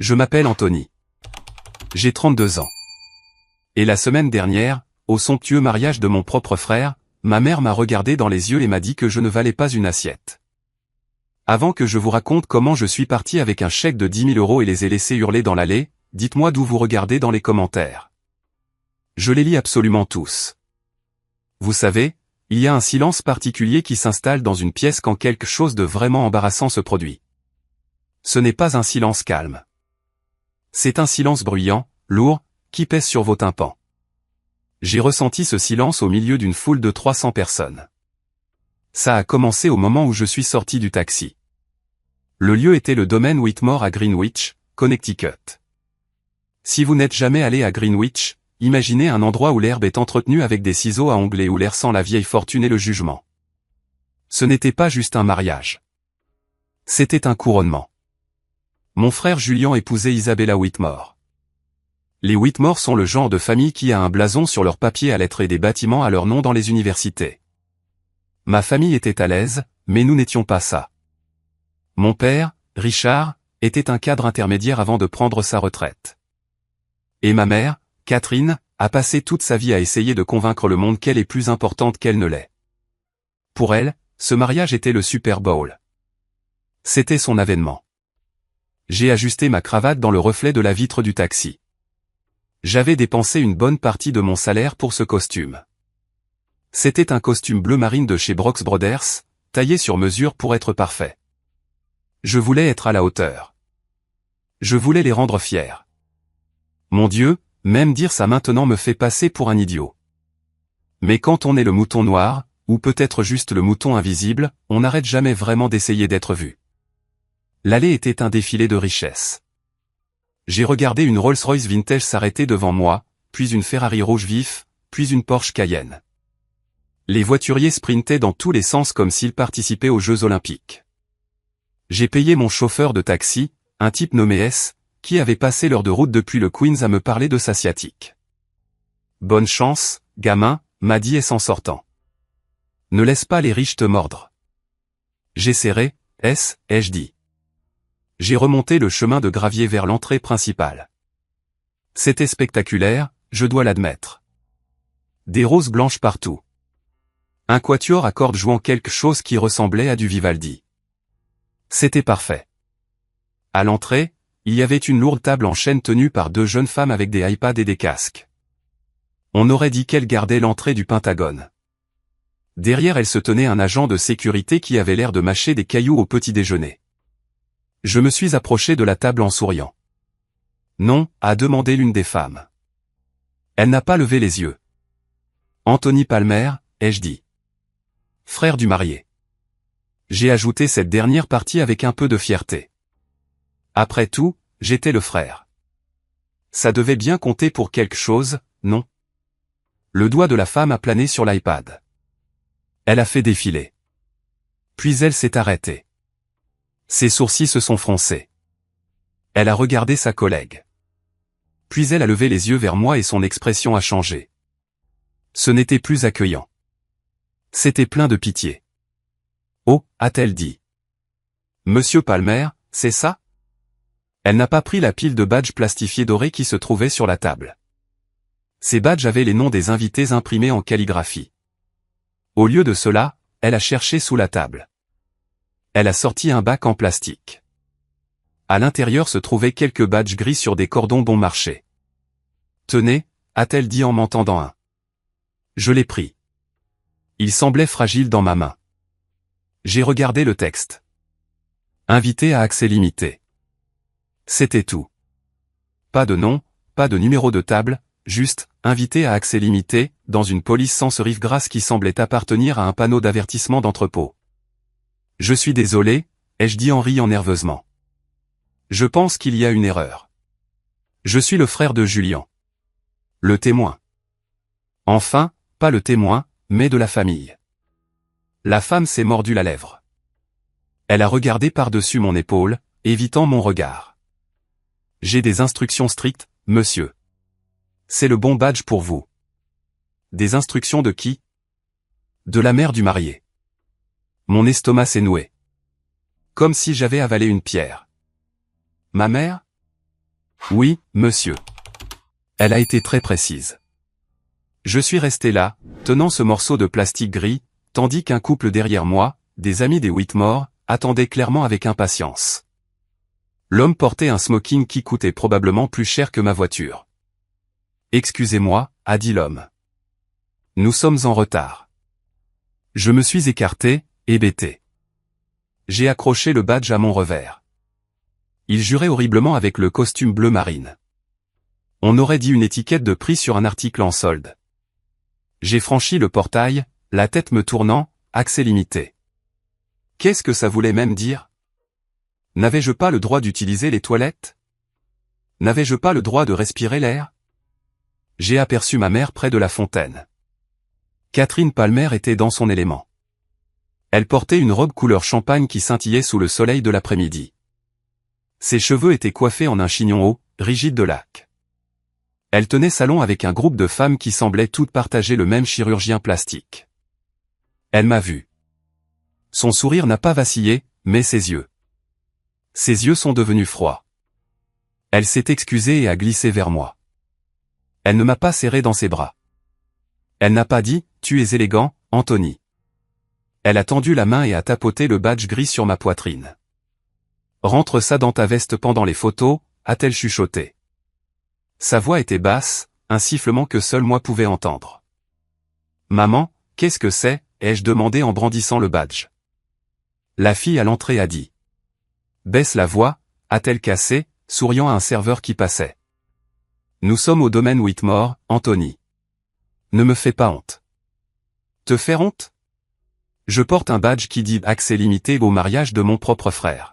Je m'appelle Anthony. J'ai 32 ans. Et la semaine dernière, au somptueux mariage de mon propre frère, ma mère m'a regardé dans les yeux et m'a dit que je ne valais pas une assiette. Avant que je vous raconte comment je suis parti avec un chèque de 10 000 € et les ai laissés hurler dans l'allée, dites-moi d'où vous regardez dans les commentaires. Je les lis absolument tous. Vous savez, il y a un silence particulier qui s'installe dans une pièce quand quelque chose de vraiment embarrassant se produit. Ce n'est pas un silence calme. C'est un silence bruyant, lourd, qui pèse sur vos tympans. J'ai ressenti ce silence au milieu d'une foule de 300 personnes. Ça a commencé au moment où je suis sorti du taxi. Le lieu était le domaine Whitmore à Greenwich, Connecticut. Si vous n'êtes jamais allé à Greenwich, imaginez un endroit où l'herbe est entretenue avec des ciseaux à ongler où l'air sent la vieille fortune et le jugement. Ce n'était pas juste un mariage. C'était un couronnement. Mon frère Julian épousait Isabella Whitmore. Les Whitmore sont le genre de famille qui a un blason sur leur papier à lettres et des bâtiments à leur nom dans les universités. Ma famille était à l'aise, mais nous n'étions pas ça. Mon père, Richard, était un cadre intermédiaire avant de prendre sa retraite. Et ma mère, Catherine, a passé toute sa vie à essayer de convaincre le monde qu'elle est plus importante qu'elle ne l'est. Pour elle, ce mariage était le Super Bowl. C'était son avènement. J'ai ajusté ma cravate dans le reflet de la vitre du taxi. J'avais dépensé une bonne partie de mon salaire pour ce costume. C'était un costume bleu marine de chez Brooks Brothers, taillé sur mesure pour être parfait. Je voulais être à la hauteur. Je voulais les rendre fiers. Mon Dieu, même dire ça maintenant me fait passer pour un idiot. Mais quand on est le mouton noir, ou peut-être juste le mouton invisible, on n'arrête jamais vraiment d'essayer d'être vu. L'allée était un défilé de richesses. J'ai regardé une Rolls-Royce vintage s'arrêter devant moi, puis une Ferrari rouge vif, puis une Porsche Cayenne. Les voituriers sprintaient dans tous les sens comme s'ils participaient aux Jeux Olympiques. J'ai payé mon chauffeur de taxi, un type nommé S, qui avait passé l'heure de route depuis le Queens à me parler de sa sciatique. Bonne chance, gamin, m'a dit S en sortant. Ne laisse pas les riches te mordre. J'ai serré, S, ai-je dit. J'ai remonté le chemin de gravier vers l'entrée principale. C'était spectaculaire, je dois l'admettre. Des roses blanches partout. Un quatuor à cordes jouant quelque chose qui ressemblait à du Vivaldi. C'était parfait. À l'entrée, il y avait une lourde table en chêne tenue par deux jeunes femmes avec des iPads et des casques. On aurait dit qu'elles gardaient l'entrée du Pentagone. Derrière elles se tenait un agent de sécurité qui avait l'air de mâcher des cailloux au petit déjeuner. Je me suis approché de la table en souriant. Non, a demandé l'une des femmes. Elle n'a pas levé les yeux. Anthony Palmer, ai-je dit. Frère du marié. J'ai ajouté cette dernière partie avec un peu de fierté. Après tout, j'étais le frère. Ça devait bien compter pour quelque chose, non? Le doigt de la femme a plané sur l'iPad. Elle a fait défiler. Puis elle s'est arrêtée. Ses sourcils se sont froncés. Elle a regardé sa collègue. Puis elle a levé les yeux vers moi et son expression a changé. Ce n'était plus accueillant. C'était plein de pitié. Oh, a-t-elle dit. Monsieur Palmer, c'est ça? Elle n'a pas pris la pile de badges plastifiés dorés qui se trouvaient sur la table. Ces badges avaient les noms des invités imprimés en calligraphie. Au lieu de cela, elle a cherché sous la table. Elle a sorti un bac en plastique. À l'intérieur se trouvaient quelques badges gris sur des cordons bon marché. Tenez, a-t-elle dit en m'en tendant un. Je l'ai pris. Il semblait fragile dans ma main. J'ai regardé le texte. Invité à accès limité. C'était tout. Pas de nom, pas de numéro de table, juste, invité à accès limité, dans une police sans serif grasse qui semblait appartenir à un panneau d'avertissement d'entrepôt. Je suis désolé, ai-je dit en riant nerveusement. Je pense qu'il y a une erreur. Je suis le frère de Julian. Le témoin. Enfin, pas le témoin, mais de la famille. La femme s'est mordu la lèvre. Elle a regardé par-dessus mon épaule, évitant mon regard. J'ai des instructions strictes, monsieur. C'est le bon badge pour vous. Des instructions de qui? De la mère du marié. Mon estomac s'est noué. Comme si j'avais avalé une pierre. Ma mère? Oui, monsieur. Elle a été très précise. Je suis resté là, tenant ce morceau de plastique gris, tandis qu'un couple derrière moi, des amis des Whitmore, attendait clairement avec impatience. L'homme portait un smoking qui coûtait probablement plus cher que ma voiture. Excusez-moi, a dit l'homme. Nous sommes en retard. Je me suis écarté, hébété. J'ai accroché le badge à mon revers. Il jurait horriblement avec le costume bleu marine. On aurait dit une étiquette de prix sur un article en solde. J'ai franchi le portail, la tête me tournant, accès limité. Qu'est-ce que ça voulait même dire? N'avais-je pas le droit d'utiliser les toilettes? N'avais-je pas le droit de respirer l'air? J'ai aperçu ma mère près de la fontaine. Catherine Palmer était dans son élément. Elle portait une robe couleur champagne qui scintillait sous le soleil de l'après-midi. Ses cheveux étaient coiffés en un chignon haut, rigide de laque. Elle tenait salon avec un groupe de femmes qui semblaient toutes partager le même chirurgien plastique. Elle m'a vu. Son sourire n'a pas vacillé, mais ses yeux. Ses yeux sont devenus froids. Elle s'est excusée et a glissé vers moi. Elle ne m'a pas serré dans ses bras. Elle n'a pas dit « Tu es élégant, Anthony ». Elle a tendu la main et a tapoté le badge gris sur ma poitrine. « Rentre ça dans ta veste pendant les photos », a-t-elle chuchoté. Sa voix était basse, un sifflement que seul moi pouvais entendre. « Maman, qu'est-ce que c'est ?» ai-je demandé en brandissant le badge. La fille à l'entrée a dit. « Baisse la voix », a-t-elle cassé, souriant à un serveur qui passait. « Nous sommes au domaine Whitmore, Anthony. Ne me fais pas honte. » Te faire honte? Je porte un badge qui dit accès limité au mariage de mon propre frère.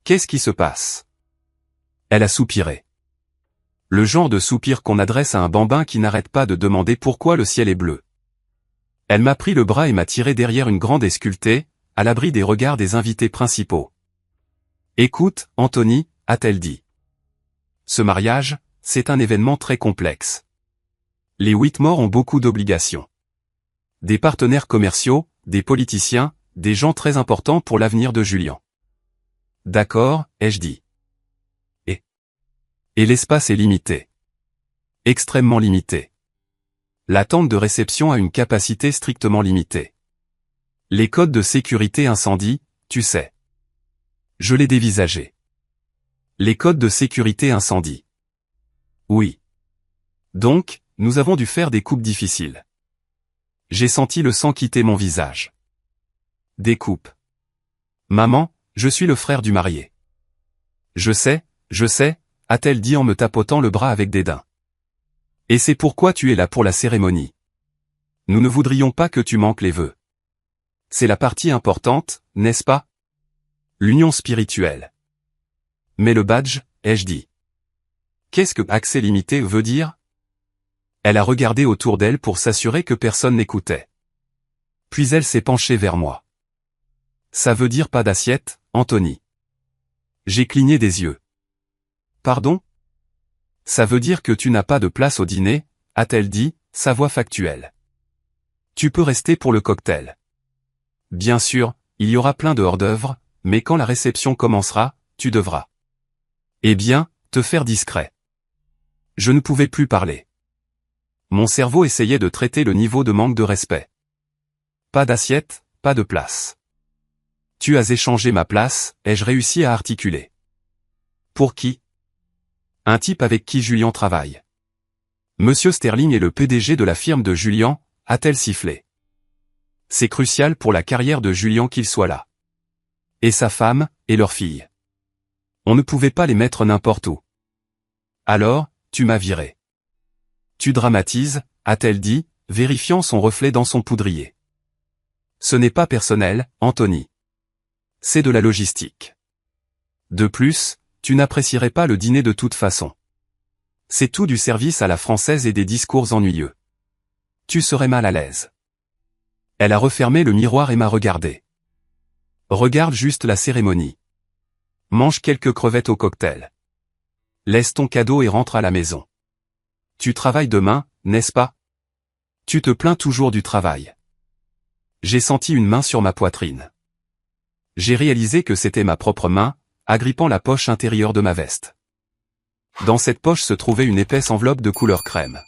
Qu'est-ce qui se passe? Elle a soupiré. Le genre de soupir qu'on adresse à un bambin qui n'arrête pas de demander pourquoi le ciel est bleu. Elle m'a pris le bras et m'a tiré derrière une grande escultée, à l'abri des regards des invités principaux. « Écoute, Anthony », a-t-elle dit. Ce mariage, c'est un événement très complexe. Les Whitmore ont beaucoup d'obligations. Des partenaires commerciaux, des politiciens, des gens très importants pour l'avenir de Julian. D'accord, ai-je dit. Et l'espace est limité. Extrêmement limité. La tente de réception a une capacité strictement limitée. Les codes de sécurité incendie, tu sais. Je l'ai dévisagé. Les codes de sécurité incendie. Oui. Donc, nous avons dû faire des coupes difficiles. J'ai senti le sang quitter mon visage. Des coupes. Maman, je suis le frère du marié. Je sais, a-t-elle dit en me tapotant le bras avec dédain. Et c'est pourquoi tu es là pour la cérémonie. Nous ne voudrions pas que tu manques les vœux. C'est la partie importante, n'est-ce pas? L'union spirituelle. Mais le badge, ai-je dit. Qu'est-ce que accès limité veut dire? Elle a regardé autour d'elle pour s'assurer que personne n'écoutait. Puis elle s'est penchée vers moi. Ça veut dire pas d'assiette, Anthony. J'ai cligné des yeux. Pardon? Ça veut dire que tu n'as pas de place au dîner, a-t-elle dit, sa voix factuelle. Tu peux rester pour le cocktail. Bien sûr, il y aura plein de hors-d'œuvre, mais quand la réception commencera, tu devras. Eh bien, te faire discret. Je ne pouvais plus parler. Mon cerveau essayait de traiter le niveau de manque de respect. Pas d'assiette, pas de place. Tu as échangé ma place, ai-je réussi à articuler. Pour qui? Un type avec qui Julian travaille. Monsieur Sterling est le PDG de la firme de Julian, a-t-elle sifflé. C'est crucial pour la carrière de Julian qu'il soit là. Et sa femme, et leur fille. On ne pouvait pas les mettre n'importe où. Alors, tu m'as viré. Tu dramatises, a-t-elle dit, vérifiant son reflet dans son poudrier. Ce n'est pas personnel, Anthony. C'est de la logistique. De plus, tu n'apprécierais pas le dîner de toute façon. C'est tout du service à la française et des discours ennuyeux. Tu serais mal à l'aise. Elle a refermé le miroir et m'a regardé. Regarde juste la cérémonie. Mange quelques crevettes au cocktail. Laisse ton cadeau et rentre à la maison. Tu travailles demain, n'est-ce pas? Tu te plains toujours du travail. J'ai senti une main sur ma poitrine. J'ai réalisé que c'était ma propre main, agrippant la poche intérieure de ma veste. Dans cette poche se trouvait une épaisse enveloppe de couleur crème.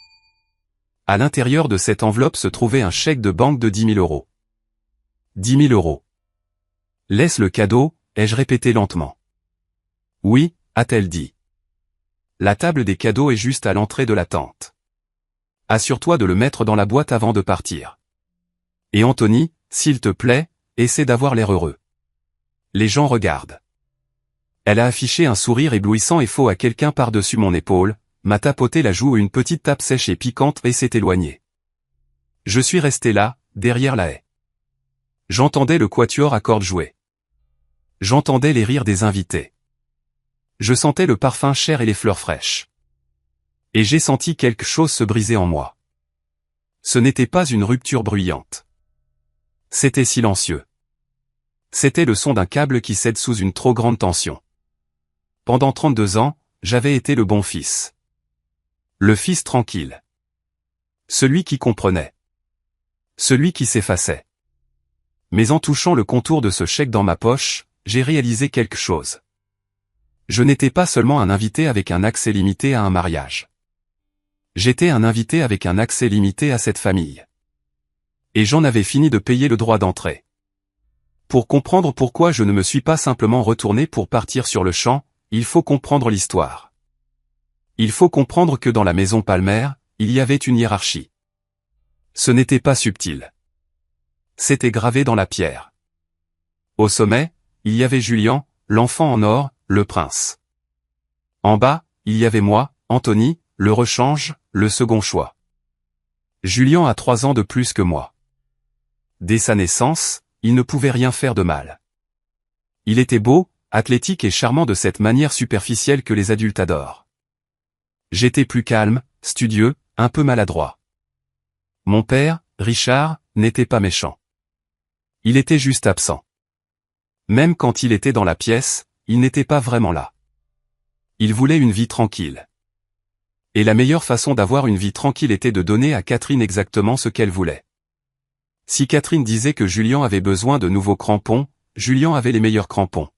À l'intérieur de cette enveloppe se trouvait un chèque de banque de 10 000 euros. 10 000 euros. Laisse le cadeau, ai-je répété lentement. Oui, a-t-elle dit. La table des cadeaux est juste à l'entrée de la tente. Assure-toi de le mettre dans la boîte avant de partir. Et Anthony, s'il te plaît, essaie d'avoir l'air heureux. Les gens regardent. Elle a affiché un sourire éblouissant et faux à quelqu'un par-dessus mon épaule, m'a tapoté la joue une petite tape sèche et piquante et s'est éloignée. Je suis resté là, derrière la haie. J'entendais le quatuor à cordes jouer. J'entendais les rires des invités. Je sentais le parfum cher et les fleurs fraîches. Et j'ai senti quelque chose se briser en moi. Ce n'était pas une rupture bruyante. C'était silencieux. C'était le son d'un câble qui cède sous une trop grande tension. Pendant 32 ans, j'avais été le bon fils. Le fils tranquille. Celui qui comprenait. Celui qui s'effaçait. Mais en touchant le contour de ce chèque dans ma poche, j'ai réalisé quelque chose. Je n'étais pas seulement un invité avec un accès limité à un mariage. J'étais un invité avec un accès limité à cette famille. Et j'en avais fini de payer le droit d'entrée. Pour comprendre pourquoi je ne me suis pas simplement retourné pour partir sur le champ, il faut comprendre l'histoire. Il faut comprendre que dans la maison Palmer, il y avait une hiérarchie. Ce n'était pas subtil. C'était gravé dans la pierre. Au sommet, il y avait Julian, l'enfant en or, le prince. En bas, il y avait moi, Anthony, le rechange, le second choix. Julian a 3 ans de plus que moi. Dès sa naissance, il ne pouvait rien faire de mal. Il était beau, athlétique et charmant de cette manière superficielle que les adultes adorent. J'étais plus calme, studieux, un peu maladroit. Mon père, Richard, n'était pas méchant. Il était juste absent. Même quand il était dans la pièce, il n'était pas vraiment là. Il voulait une vie tranquille. Et la meilleure façon d'avoir une vie tranquille était de donner à Catherine exactement ce qu'elle voulait. Si Catherine disait que Julian avait besoin de nouveaux crampons, Julian avait les meilleurs crampons.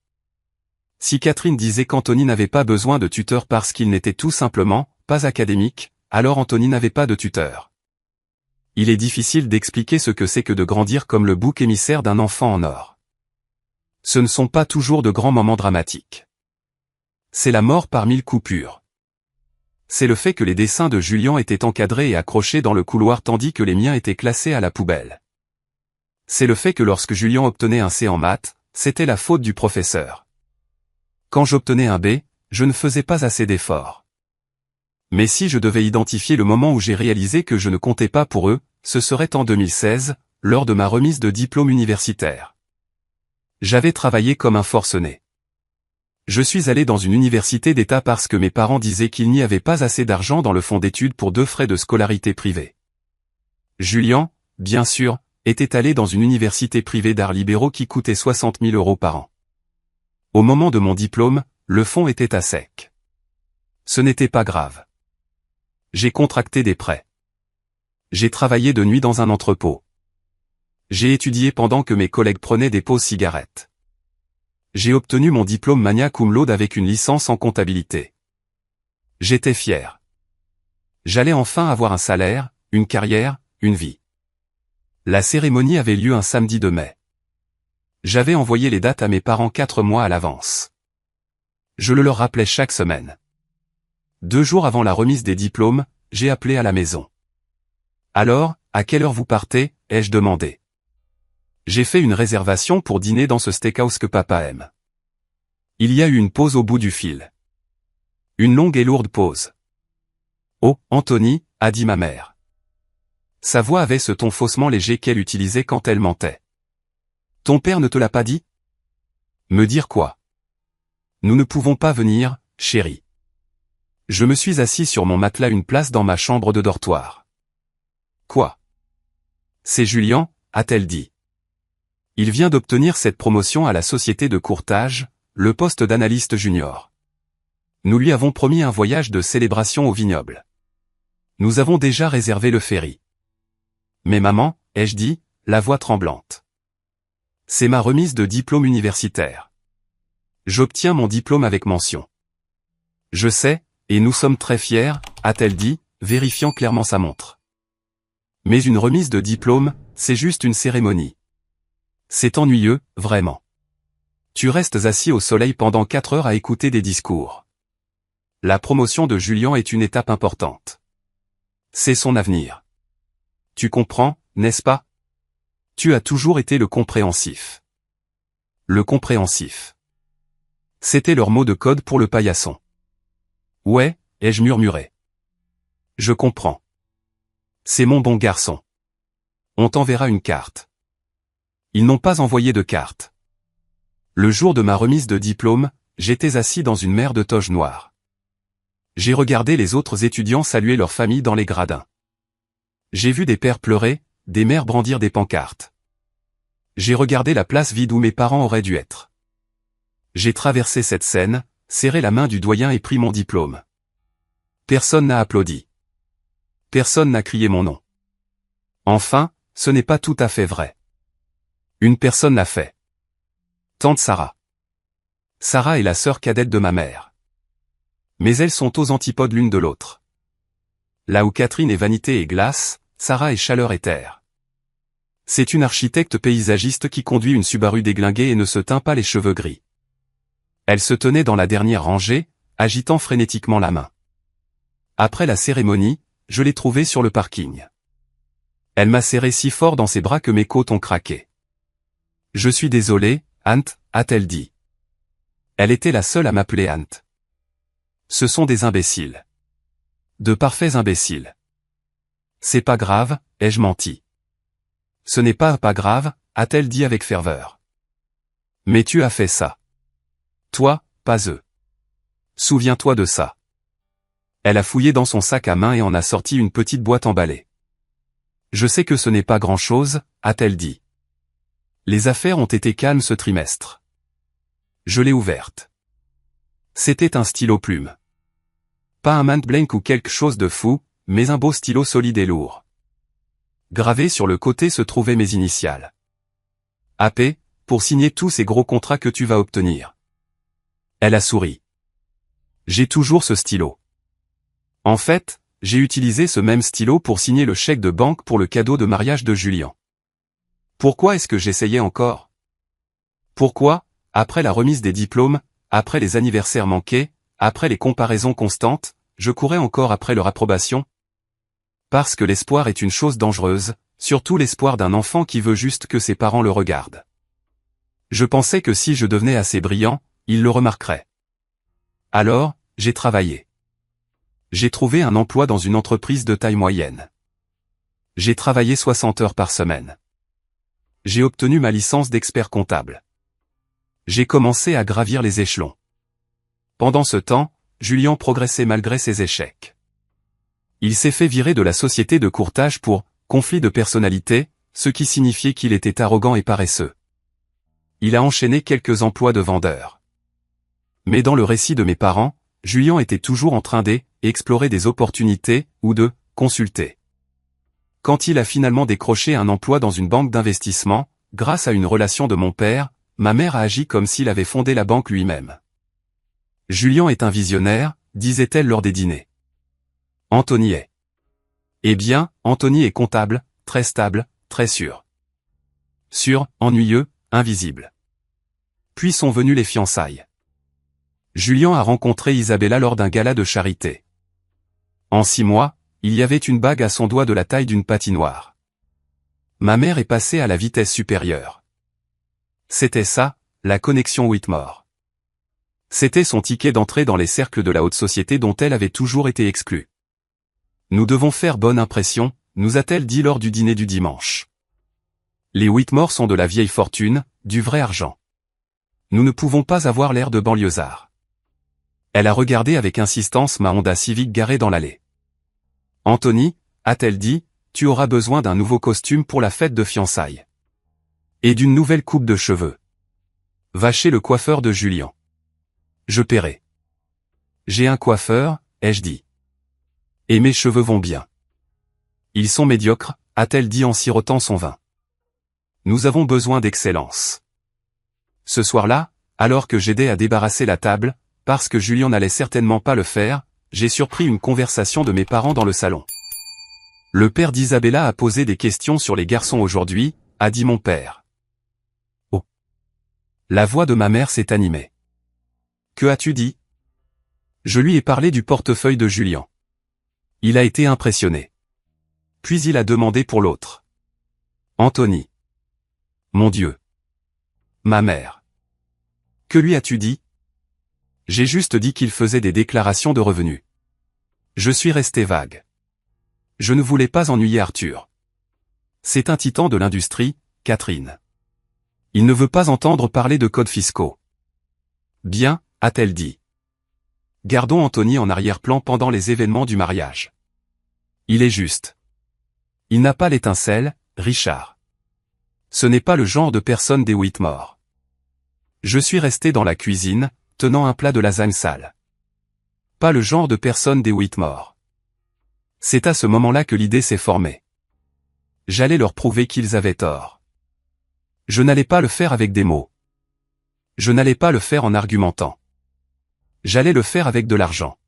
Si Catherine disait qu'Anthony n'avait pas besoin de tuteur parce qu'il n'était tout simplement pas académique, alors Anthony n'avait pas de tuteur. Il est difficile d'expliquer ce que c'est que de grandir comme le bouc émissaire d'un enfant en or. Ce ne sont pas toujours de grands moments dramatiques. C'est la mort par 1000 coupures. C'est le fait que les dessins de Julian étaient encadrés et accrochés dans le couloir tandis que les miens étaient classés à la poubelle. C'est le fait que lorsque Julian obtenait un C en maths, c'était la faute du professeur. Quand j'obtenais un B, je ne faisais pas assez d'efforts. Mais si je devais identifier le moment où j'ai réalisé que je ne comptais pas pour eux, ce serait en 2016, lors de ma remise de diplôme universitaire. J'avais travaillé comme un forcené. Je suis allé dans une université d'État parce que mes parents disaient qu'il n'y avait pas assez d'argent dans le fonds d'études pour 2 frais de scolarité privés. Julian, bien sûr, était allé dans une université privée d'arts libéraux qui coûtait 60 000 euros par an. Au moment de mon diplôme, le fonds était à sec. Ce n'était pas grave. J'ai contracté des prêts. J'ai travaillé de nuit dans un entrepôt. J'ai étudié pendant que mes collègues prenaient des pauses cigarettes. J'ai obtenu mon diplôme magna cum laude avec une licence en comptabilité. J'étais fier. J'allais enfin avoir un salaire, une carrière, une vie. La cérémonie avait lieu un samedi de mai. J'avais envoyé les dates à mes parents 4 mois à l'avance. Je le leur rappelais chaque semaine. 2 jours avant la remise des diplômes, j'ai appelé à la maison. Alors, à quelle heure vous partez, ai-je demandé. J'ai fait une réservation pour dîner dans ce steakhouse que papa aime. Il y a eu une pause au bout du fil. Une longue et lourde pause. Oh, Anthony, a dit ma mère. Sa voix avait ce ton faussement léger qu'elle utilisait quand elle mentait. Ton père ne te l'a pas dit? Me dire quoi? Nous ne pouvons pas venir, chérie. Je me suis assis sur mon matelas une place dans ma chambre de dortoir. Quoi? C'est Julian, a-t-elle dit. Il vient d'obtenir cette promotion à la société de courtage, le poste d'analyste junior. Nous lui avons promis un voyage de célébration au vignoble. Nous avons déjà réservé le ferry. Mais maman, ai-je dit, la voix tremblante. C'est ma remise de diplôme universitaire. J'obtiens mon diplôme avec mention. Je sais, Et nous sommes très fiers, a-t-elle dit, vérifiant clairement sa montre. Mais une remise de diplôme, c'est juste une cérémonie. C'est ennuyeux, vraiment. Tu restes assis au soleil pendant 4 heures à écouter des discours. La promotion de Julian est une étape importante. C'est son avenir. Tu comprends, n'est-ce pas? Tu as toujours été le compréhensif. Le compréhensif. C'était leur mot de code pour le paillasson. Ouais, ai-je murmuré. Je comprends. C'est mon bon garçon. On t'enverra une carte. Ils n'ont pas envoyé de carte. Le jour de ma remise de diplôme, j'étais assis dans une mer de toge noire. J'ai regardé les autres étudiants saluer leur famille dans les gradins. J'ai vu des pères pleurer, des mères brandir des pancartes. J'ai regardé la place vide où mes parents auraient dû être. J'ai traversé cette scène, serré la main du doyen et pris mon diplôme. Personne n'a applaudi. Personne n'a crié mon nom. Enfin, ce n'est pas tout à fait vrai. Une personne l'a fait. Tante Sarah. Sarah est la sœur cadette de ma mère. Mais elles sont aux antipodes l'une de l'autre. Là où Catherine est vanité et glace, Sarah est chaleur et terre. C'est une architecte paysagiste qui conduit une Subaru déglinguée et ne se teint pas les cheveux gris. Elle se tenait dans la dernière rangée, agitant frénétiquement la main. Après la cérémonie, je l'ai trouvée sur le parking. Elle m'a serré si fort dans ses bras que mes côtes ont craqué. Je suis désolé, Ant, a-t-elle dit. Elle était la seule à m'appeler Ant. Ce sont des imbéciles. De parfaits imbéciles. C'est pas grave, ai-je menti. Ce n'est pas grave, a-t-elle dit avec ferveur. Mais tu as fait ça. Toi, pas eux. Souviens-toi de ça. Elle a fouillé dans son sac à main et en a sorti une petite boîte emballée. Je sais que ce n'est pas grand-chose, a-t-elle dit. Les affaires ont été calmes ce trimestre. Je l'ai ouverte. C'était un stylo plume. Pas un Mont Blanc ou quelque chose de fou, mais un beau stylo solide et lourd. Gravé sur le côté se trouvaient mes initiales. AP, pour signer tous ces gros contrats que tu vas obtenir. Elle a souri. J'ai toujours ce stylo. En fait, j'ai utilisé ce même stylo pour signer le chèque de banque pour le cadeau de mariage de Julian. Pourquoi est-ce que j'essayais encore? Pourquoi, après la remise des diplômes, après les anniversaires manqués, après les comparaisons constantes, je courais encore après leur approbation? Parce que l'espoir est une chose dangereuse, surtout l'espoir d'un enfant qui veut juste que ses parents le regardent. Je pensais que si je devenais assez brillant, ils le remarqueraient. Alors, j'ai travaillé. J'ai trouvé un emploi dans une entreprise de taille moyenne. J'ai travaillé 60 heures par semaine. J'ai obtenu ma licence d'expert comptable. J'ai commencé à gravir les échelons. Pendant ce temps, Julian progressait malgré ses échecs. Il s'est fait virer de la société de courtage pour conflit de personnalité, ce qui signifiait qu'il était arrogant et paresseux. Il a enchaîné quelques emplois de vendeur. Mais dans le récit de mes parents, Julian était toujours en train d'explorer des opportunités ou de consulter. Quand il a finalement décroché un emploi dans une banque d'investissement, grâce à une relation de mon père, ma mère a agi comme s'il avait fondé la banque lui-même. Julian est un visionnaire, disait-elle lors des dîners. Anthony est. Eh bien, Anthony est comptable, très stable, très sûr. Sûr, ennuyeux, invisible. Puis sont venues les fiançailles. Julian a rencontré Isabella lors d'un gala de charité. En 6 mois, il y avait une bague à son doigt de la taille d'une patinoire. Ma mère est passée à la vitesse supérieure. C'était ça, la connexion Whitmore. C'était son ticket d'entrée dans les cercles de la haute société dont elle avait toujours été exclue. Nous devons faire bonne impression, nous a-t-elle dit lors du dîner du dimanche. Les Whitmore sont de la vieille fortune, du vrai argent. Nous ne pouvons pas avoir l'air de banlieusards. Elle a regardé avec insistance ma Honda Civic garée dans l'allée. Anthony, a-t-elle dit, tu auras besoin d'un nouveau costume pour la fête de fiançailles. Et d'une nouvelle coupe de cheveux. Va chez le coiffeur de Julian. Je paierai. J'ai un coiffeur, ai-je dit. Et mes cheveux vont bien. Ils sont médiocres, a-t-elle dit en sirotant son vin. Nous avons besoin d'excellence. Ce soir-là, alors que j'aidais à débarrasser la table, parce que Julian n'allait certainement pas le faire, j'ai surpris une conversation de mes parents dans le salon. Le père d'Isabella a posé des questions sur les garçons aujourd'hui, a dit mon père. Oh. La voix de ma mère s'est animée. Que as-tu dit? Je lui ai parlé du portefeuille de Julien. Il a été impressionné. Puis il a demandé pour l'autre. Anthony. Mon Dieu. Ma mère. Que lui as-tu dit? J'ai juste dit qu'il faisait des déclarations de revenus. Je suis resté vague. Je ne voulais pas ennuyer Arthur. C'est un titan de l'industrie, Catherine. Il ne veut pas entendre parler de codes fiscaux. Bien, a-t-elle dit. Gardons Anthony en arrière-plan pendant les événements du mariage. Il est juste. Il n'a pas l'étincelle, Richard. Ce n'est pas le genre de personne des Whitmore. Je suis resté dans la cuisine, tenant un plat de lasagne sale. Pas le genre de personne des Whitmore. C'est à ce moment-là que l'idée s'est formée. J'allais leur prouver qu'ils avaient tort. Je n'allais pas le faire avec des mots. Je n'allais pas le faire en argumentant. J'allais le faire avec de l'argent.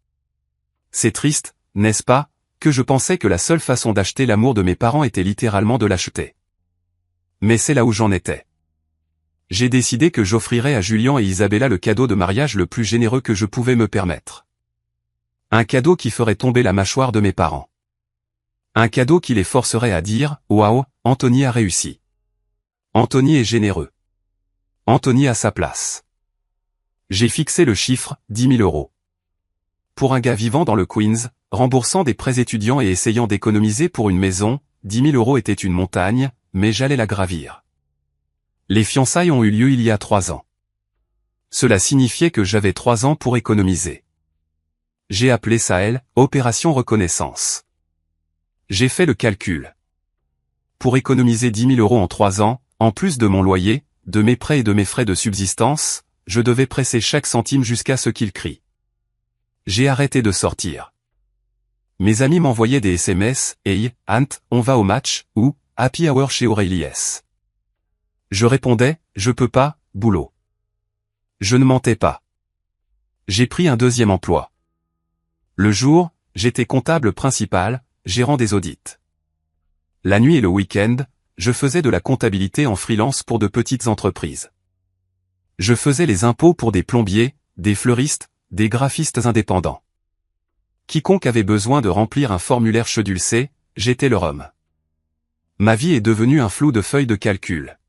C'est triste, n'est-ce pas, que je pensais que la seule façon d'acheter l'amour de mes parents était littéralement de l'acheter. Mais c'est là où j'en étais. J'ai décidé que j'offrirais à Julien et Isabella le cadeau de mariage le plus généreux que je pouvais me permettre. Un cadeau qui ferait tomber la mâchoire de mes parents. Un cadeau qui les forcerait à dire « Waouh, Anthony a réussi. Anthony est généreux. Anthony a sa place. » J'ai fixé le chiffre, 10 000 euros. Pour un gars vivant dans le Queens, remboursant des prêts étudiants et essayant d'économiser pour une maison, 10 000 euros était une montagne, mais j'allais la gravir. Les fiançailles ont eu lieu il y a 3 ans. Cela signifiait que j'avais 3 ans pour économiser. J'ai appelé ça opération reconnaissance. J'ai fait le calcul. Pour économiser 10 000 euros en 3 ans, en plus de mon loyer, de mes prêts et de mes frais de subsistance, je devais presser chaque centime jusqu'à ce qu'il crie. J'ai arrêté de sortir. Mes amis m'envoyaient des SMS, « Hey, Ant, on va au match » ou « Happy Hour chez Aurelius ». Je répondais, « Je peux pas, boulot ». Je ne mentais pas. J'ai pris un deuxième emploi. Le jour, j'étais comptable principal, gérant des audits. La nuit et le week-end, je faisais de la comptabilité en freelance pour de petites entreprises. Je faisais les impôts pour des plombiers, des fleuristes, des graphistes indépendants. Quiconque avait besoin de remplir un formulaire schedulcé, j'étais leur homme. Ma vie est devenue un flou de feuilles de calcul.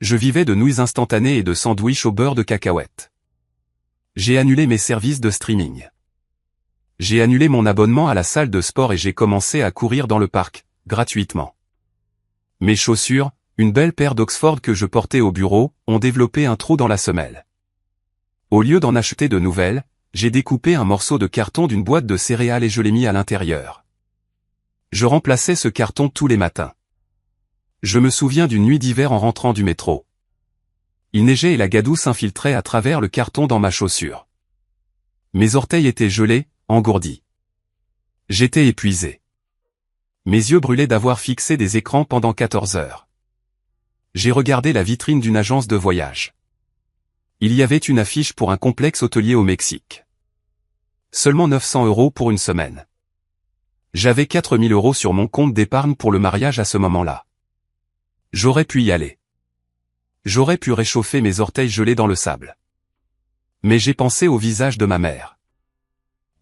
Je vivais de nouilles instantanées et de sandwichs au beurre de cacahuète. J'ai annulé mes services de streaming. J'ai annulé mon abonnement à la salle de sport et j'ai commencé à courir dans le parc, gratuitement. Mes chaussures, une belle paire d'Oxford que je portais au bureau, ont développé un trou dans la semelle. Au lieu d'en acheter de nouvelles, j'ai découpé un morceau de carton d'une boîte de céréales et je l'ai mis à l'intérieur. Je remplaçais ce carton tous les matins. Je me souviens d'une nuit d'hiver en rentrant du métro. Il neigeait et la gadoue s'infiltrait à travers le carton dans ma chaussure. Mes orteils étaient gelés, engourdis. J'étais épuisé. Mes yeux brûlaient d'avoir fixé des écrans pendant 14 heures. J'ai regardé la vitrine d'une agence de voyage. Il y avait une affiche pour un complexe hôtelier au Mexique. Seulement 900 euros pour une semaine. J'avais 4 000 euros sur mon compte d'épargne pour le mariage à ce moment-là. J'aurais pu y aller. J'aurais pu réchauffer mes orteils gelés dans le sable. Mais j'ai pensé au visage de ma mère.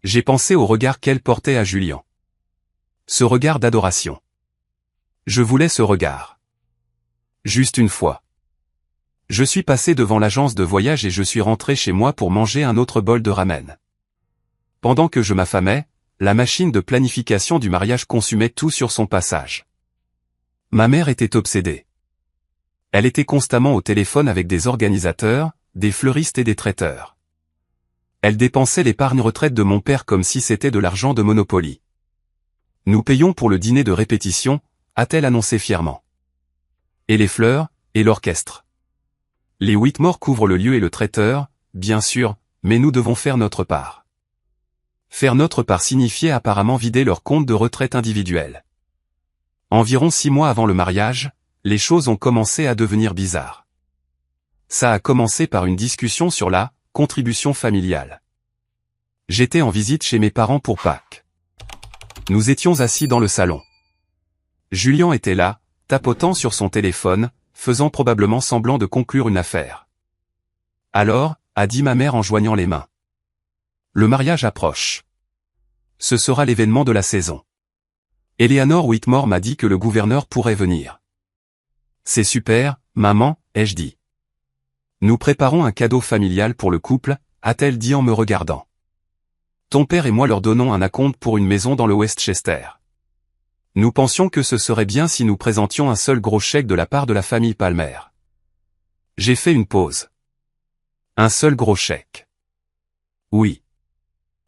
J'ai pensé au regard qu'elle portait à Julien. Ce regard d'adoration. Je voulais ce regard. Juste une fois. Je suis passé devant l'agence de voyage et je suis rentré chez moi pour manger un autre bol de ramen. Pendant que je m'affamais, la machine de planification du mariage consumait tout sur son passage. Ma mère était obsédée. Elle était constamment au téléphone avec des organisateurs, des fleuristes et des traiteurs. Elle dépensait l'épargne retraite de mon père comme si c'était de l'argent de Monopoly. Nous payons pour le dîner de répétition, a-t-elle annoncé fièrement. Et les fleurs, et l'orchestre. Les Whitmore couvrent le lieu et le traiteur, bien sûr, mais nous devons faire notre part. Faire notre part signifiait apparemment vider leur compte de retraite individuel. Environ 6 mois avant le mariage, les choses ont commencé à devenir bizarres. Ça a commencé par une discussion sur la contribution familiale. J'étais en visite chez mes parents pour Pâques. Nous étions assis dans le salon. Julien était là, tapotant sur son téléphone, faisant probablement semblant de conclure une affaire. Alors, a dit ma mère en joignant les mains. Le mariage approche. Ce sera l'événement de la saison. Eleanor Whitmore m'a dit que le gouverneur pourrait venir. C'est super, maman, ai-je dit. Nous préparons un cadeau familial pour le couple, a-t-elle dit en me regardant. Ton père et moi leur donnons un acompte pour une maison dans le Westchester. Nous pensions que ce serait bien si nous présentions un seul gros chèque de la part de la famille Palmer. J'ai fait une pause. Un seul gros chèque. Oui.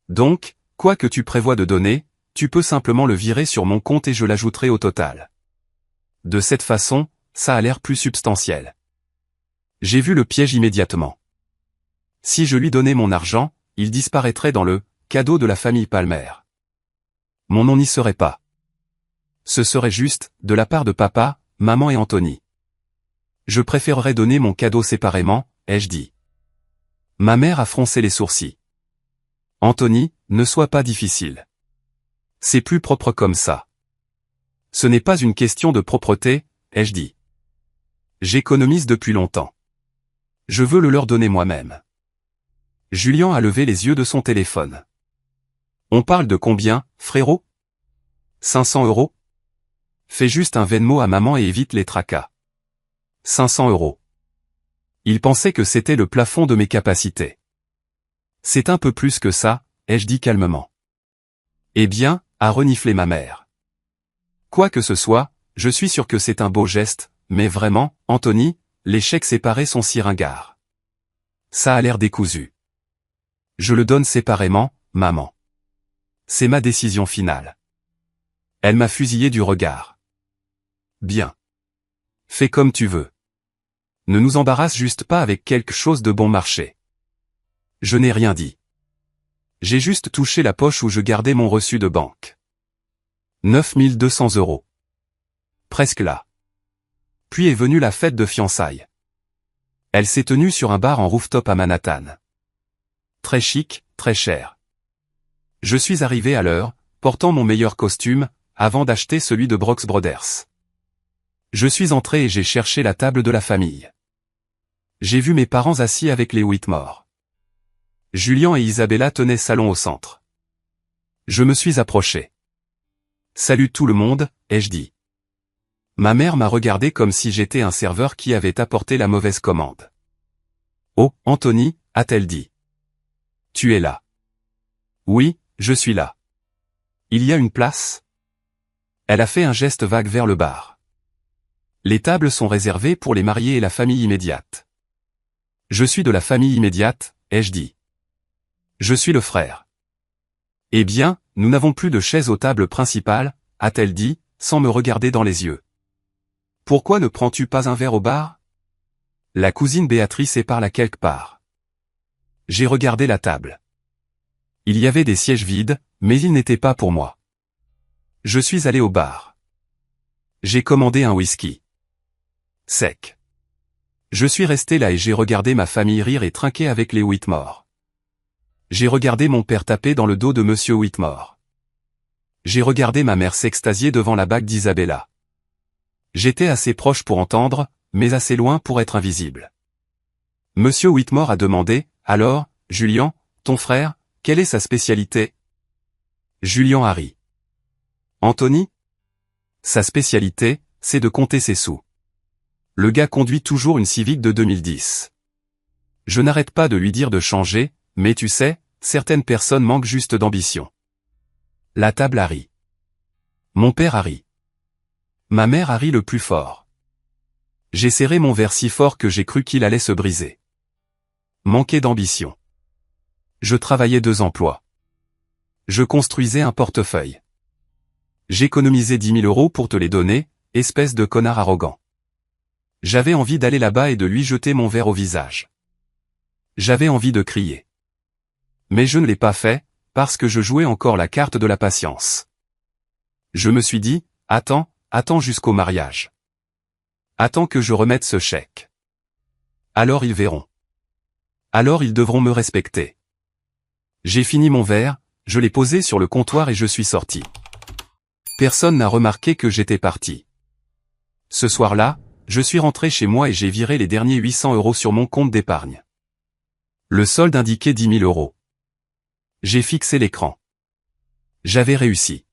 Donc, quoi que tu prévois de donner, tu peux simplement le virer sur mon compte et je l'ajouterai au total. De cette façon, ça a l'air plus substantiel. J'ai vu le piège immédiatement. Si je lui donnais mon argent, il disparaîtrait dans le cadeau de la famille Palmer. Mon nom n'y serait pas. Ce serait juste, de la part de papa, maman et Anthony. Je préférerais donner mon cadeau séparément, ai-je dit. Ma mère a froncé les sourcils. Anthony, ne sois pas difficile. C'est plus propre comme ça. Ce n'est pas une question de propreté, ai-je dit. J'économise depuis longtemps. Je veux le leur donner moi-même. Julien a levé les yeux de son téléphone. On parle de combien, frérot? 500 €? Fais juste un Venmo à maman et évite les tracas. 500 €. Il pensait que c'était le plafond de mes capacités. C'est un peu plus que ça, ai-je dit calmement. Eh bien, a reniflé ma mère. Quoi que ce soit, je suis sûr que c'est un beau geste, mais vraiment, Anthony, les chèques séparés sont si ringards. Ça a l'air décousu. Je le donne séparément, maman. C'est ma décision finale. Elle m'a fusillé du regard. Bien. Fais comme tu veux. Ne nous embarrasse juste pas avec quelque chose de bon marché. Je n'ai rien dit. J'ai juste touché la poche où je gardais mon reçu de banque. 9 200 €. Presque là. Puis est venue la fête de fiançailles. Elle s'est tenue sur un bar en rooftop à Manhattan. Très chic, très cher. Je suis arrivé à l'heure, portant mon meilleur costume, avant d'acheter celui de Brooks Brothers. Je suis entré et j'ai cherché la table de la famille. J'ai vu mes parents assis avec les Whitmore. Julien et Isabella tenaient salon au centre. Je me suis approché. Salut tout le monde, ai-je dit. Ma mère m'a regardé comme si j'étais un serveur qui avait apporté la mauvaise commande. Oh, Anthony, a-t-elle dit. Tu es là. Oui, je suis là. Il y a une place? Elle a fait un geste vague vers le bar. Les tables sont réservées pour les mariés et la famille immédiate. Je suis de la famille immédiate, ai-je dit. Je suis le frère. Eh bien, nous n'avons plus de chaises aux tables principales, a-t-elle dit, sans me regarder dans les yeux. Pourquoi ne prends-tu pas un verre au bar? La cousine Béatrice est par là quelque part. J'ai regardé la table. Il y avait des sièges vides, mais ils n'étaient pas pour moi. Je suis allé au bar. J'ai commandé un whisky. Sec. Je suis resté là et j'ai regardé ma famille rire et trinquer avec les Whitmore. J'ai regardé mon père taper dans le dos de Monsieur Whitmore. J'ai regardé ma mère s'extasier devant la bague d'Isabella. J'étais assez proche pour entendre, mais assez loin pour être invisible. Monsieur Whitmore a demandé, alors, Julien, ton frère, quelle est sa spécialité? Julien a ri. Anthony? Sa spécialité, c'est de compter ses sous. Le gars conduit toujours une Civic de 2010. Je n'arrête pas de lui dire de changer, mais tu sais, certaines personnes manquent juste d'ambition. La table a ri. Mon père a ri. Ma mère a ri le plus fort. J'ai serré mon verre si fort que j'ai cru qu'il allait se briser. Manquer d'ambition. Je travaillais 2 emplois. Je construisais un portefeuille. J'économisais 10 000 € pour te les donner, espèce de connard arrogant. J'avais envie d'aller là-bas et de lui jeter mon verre au visage. J'avais envie de crier. Mais je ne l'ai pas fait, parce que je jouais encore la carte de la patience. Je me suis dit, attends jusqu'au mariage. Attends que je remette ce chèque. Alors ils verront. Alors ils devront me respecter. J'ai fini mon verre, je l'ai posé sur le comptoir et je suis sorti. Personne n'a remarqué que j'étais parti. Ce soir-là, je suis rentré chez moi et j'ai viré les derniers 800 € sur mon compte d'épargne. Le solde indiquait 10 000 €. J'ai fixé l'écran. J'avais réussi.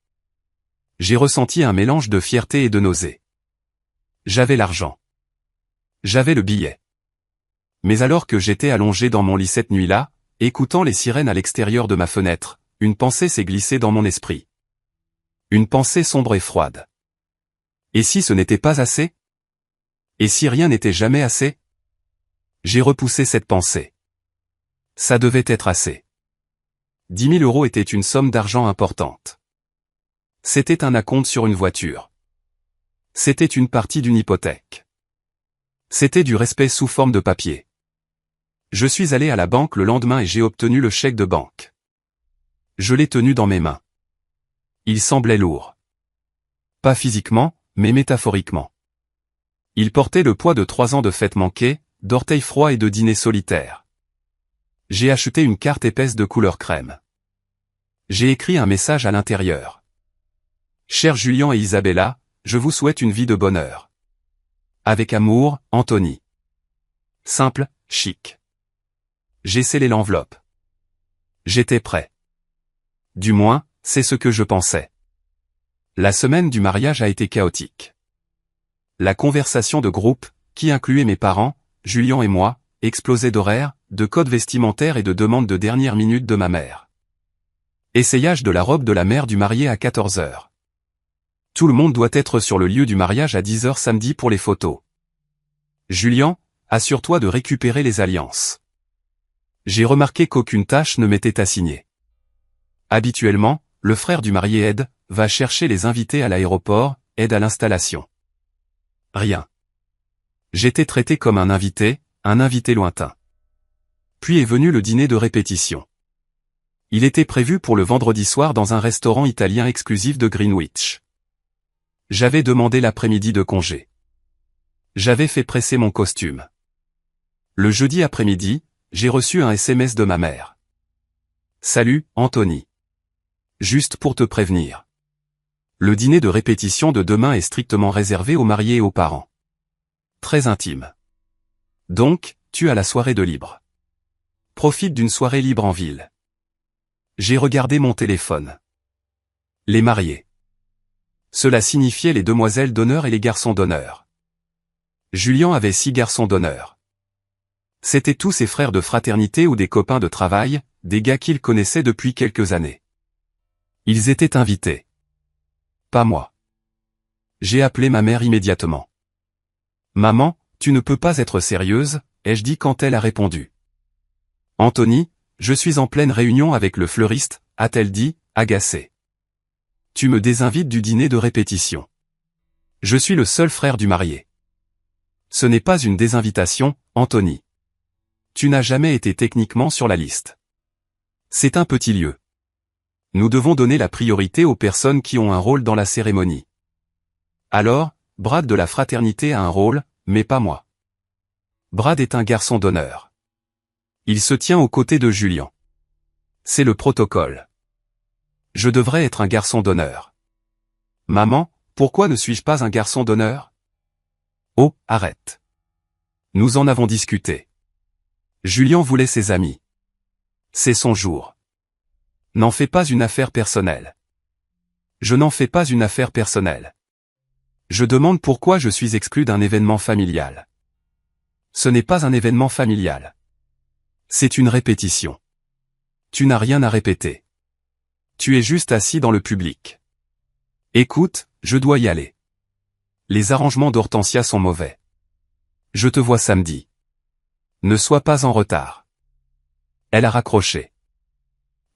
J'ai ressenti un mélange de fierté et de nausée. J'avais l'argent. J'avais le billet. Mais alors que j'étais allongé dans mon lit cette nuit-là, écoutant les sirènes à l'extérieur de ma fenêtre, une pensée s'est glissée dans mon esprit. Une pensée sombre et froide. Et si ce n'était pas assez? Et si rien n'était jamais assez? J'ai repoussé cette pensée. Ça devait être assez. 10 000 € était une somme d'argent importante. C'était un acompte sur une voiture. C'était une partie d'une hypothèque. C'était du respect sous forme de papier. Je suis allé à la banque le lendemain et j'ai obtenu le chèque de banque. Je l'ai tenu dans mes mains. Il semblait lourd. Pas physiquement, mais métaphoriquement. Il portait le poids de 3 ans de fêtes manquées, d'orteils froids et de dîners solitaires. J'ai acheté une carte épaisse de couleur crème. J'ai écrit un message à l'intérieur. Chers Julien et Isabella, je vous souhaite une vie de bonheur. Avec amour, Anthony. Simple, chic. J'ai scellé l'enveloppe. J'étais prêt. Du moins, c'est ce que je pensais. La semaine du mariage a été chaotique. La conversation de groupe, qui incluait mes parents, Julien et moi, explosait d'horaires, de codes vestimentaires et de demandes de dernière minute de ma mère. Essayage de la robe de la mère du marié à 14 h. Tout le monde doit être sur le lieu du mariage à 10 h samedi pour les photos. Julien, assure-toi de récupérer les alliances. J'ai remarqué qu'aucune tâche ne m'était assignée. Habituellement, le frère du marié Ed va chercher les invités à l'aéroport, aide à l'installation. Rien. J'étais traité comme un invité lointain. Puis est venu le dîner de répétition. Il était prévu pour le vendredi soir dans un restaurant italien exclusif de Greenwich. J'avais demandé l'après-midi de congé. J'avais fait presser mon costume. Le jeudi après-midi, j'ai reçu un SMS de ma mère. Salut, Anthony. Juste pour te prévenir. Le dîner de répétition de demain est strictement réservé aux mariés et aux parents. Très intime. Donc, tu as la soirée de libre. Profite d'une soirée libre en ville. J'ai regardé mon téléphone. Les mariés. Cela signifiait les demoiselles d'honneur et les garçons d'honneur. Julien avait 6 garçons d'honneur. C'étaient tous ses frères de fraternité ou des copains de travail, des gars qu'il connaissait depuis quelques années. Ils étaient invités. Pas moi. J'ai appelé ma mère immédiatement. Maman, tu ne peux pas être sérieuse, ai-je dit quand elle a répondu. Anthony, je suis en pleine réunion avec le fleuriste, a-t-elle dit, agacée. Tu me désinvites du dîner de répétition. Je suis le seul frère du marié. Ce n'est pas une désinvitation, Anthony. Tu n'as jamais été techniquement sur la liste. C'est un petit lieu. Nous devons donner la priorité aux personnes qui ont un rôle dans la cérémonie. Alors, Brad de la fraternité a un rôle, mais pas moi. Brad est un garçon d'honneur. Il se tient aux côtés de Julien. C'est le protocole. Je devrais être un garçon d'honneur. Maman, pourquoi ne suis-je pas un garçon d'honneur? Oh, arrête. Nous en avons discuté. Julien voulait ses amis. C'est son jour. N'en fais pas une affaire personnelle. Je n'en fais pas une affaire personnelle. Je demande pourquoi je suis exclu d'un événement familial. Ce n'est pas un événement familial. C'est une répétition. Tu n'as rien à répéter. Tu es juste assis dans le public. Écoute, je dois y aller. Les arrangements d'Hortensia sont mauvais. Je te vois samedi. Ne sois pas en retard. Elle a raccroché.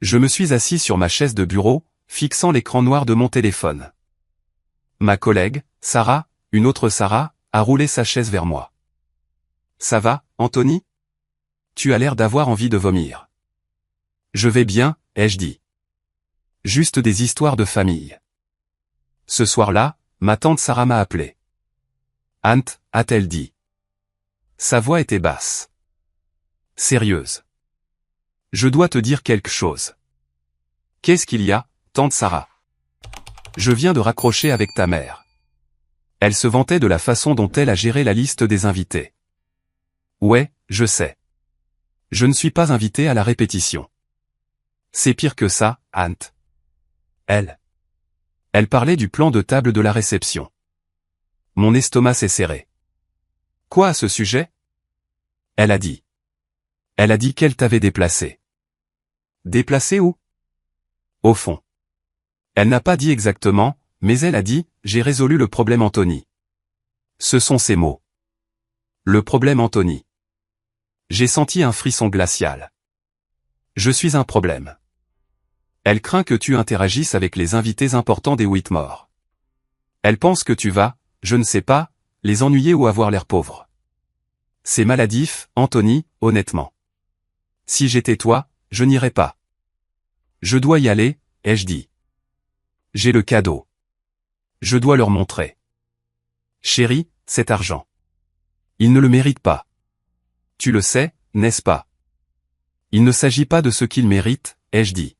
Je me suis assis sur ma chaise de bureau, fixant l'écran noir de mon téléphone. Ma collègue, Sarah, une autre Sarah, a roulé sa chaise vers moi. Ça va, Anthony? Tu as l'air d'avoir envie de vomir. Je vais bien, ai-je dit. Juste des histoires de famille. Ce soir-là, ma tante Sarah m'a appelé. Ant, a-t-elle dit. Sa voix était basse. Sérieuse. Je dois te dire quelque chose. Qu'est-ce qu'il y a, tante Sarah? Je viens de raccrocher avec ta mère. Elle se vantait de la façon dont elle a géré la liste des invités. Ouais, je sais. Je ne suis pas invité à la répétition. C'est pire que ça, Ant. Elle parlait du plan de table de la réception. Mon estomac s'est serré. Quoi à ce sujet? Elle a dit. Elle a dit qu'elle t'avait déplacé. Déplacé où? Au fond. Elle n'a pas dit exactement, mais elle a dit, j'ai résolu le problème Anthony. Ce sont ses mots. Le problème Anthony. J'ai senti un frisson glacial. Je suis un problème. Elle craint que tu interagisses avec les invités importants des Whitmore. Elle pense que tu vas, je ne sais pas, les ennuyer ou avoir l'air pauvre. C'est maladif, Anthony, honnêtement. Si j'étais toi, je n'irais pas. Je dois y aller, ai-je dit. J'ai le cadeau. Je dois leur montrer. Chérie, cet argent. Ils ne le méritent pas. Tu le sais, n'est-ce pas? Il ne s'agit pas de ce qu'ils méritent, ai-je dit.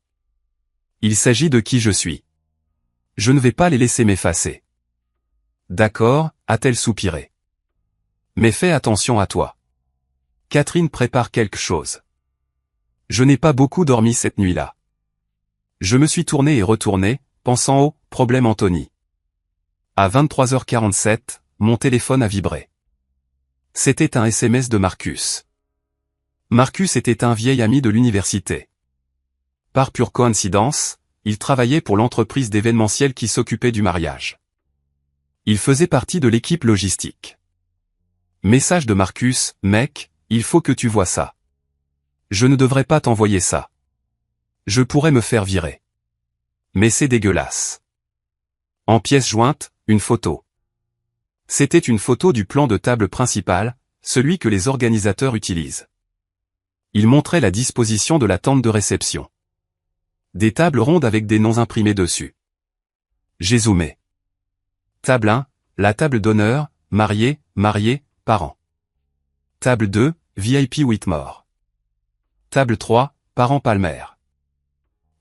Il s'agit de qui je suis. Je ne vais pas les laisser m'effacer. D'accord, a-t-elle soupiré. Mais fais attention à toi. Catherine prépare quelque chose. Je n'ai pas beaucoup dormi cette nuit-là. Je me suis tourné et retourné, pensant au « problème Anthony ». À 23h47, mon téléphone a vibré. C'était un SMS de Marcus. Marcus était un vieil ami de l'université. Par pure coïncidence, il travaillait pour l'entreprise d'événementiel qui s'occupait du mariage. Il faisait partie de l'équipe logistique. Message de Marcus, mec, il faut que tu vois ça. Je ne devrais pas t'envoyer ça. Je pourrais me faire virer. Mais c'est dégueulasse. En pièce jointe, une photo. C'était une photo du plan de table principal, celui que les organisateurs utilisent. Il montrait la disposition de la tente de réception. Des tables rondes avec des noms imprimés dessus. J'ai zoomé. Table 1, la table d'honneur, marié, parents. Table 2, VIP Whitmore. Table 3, parents Palmer.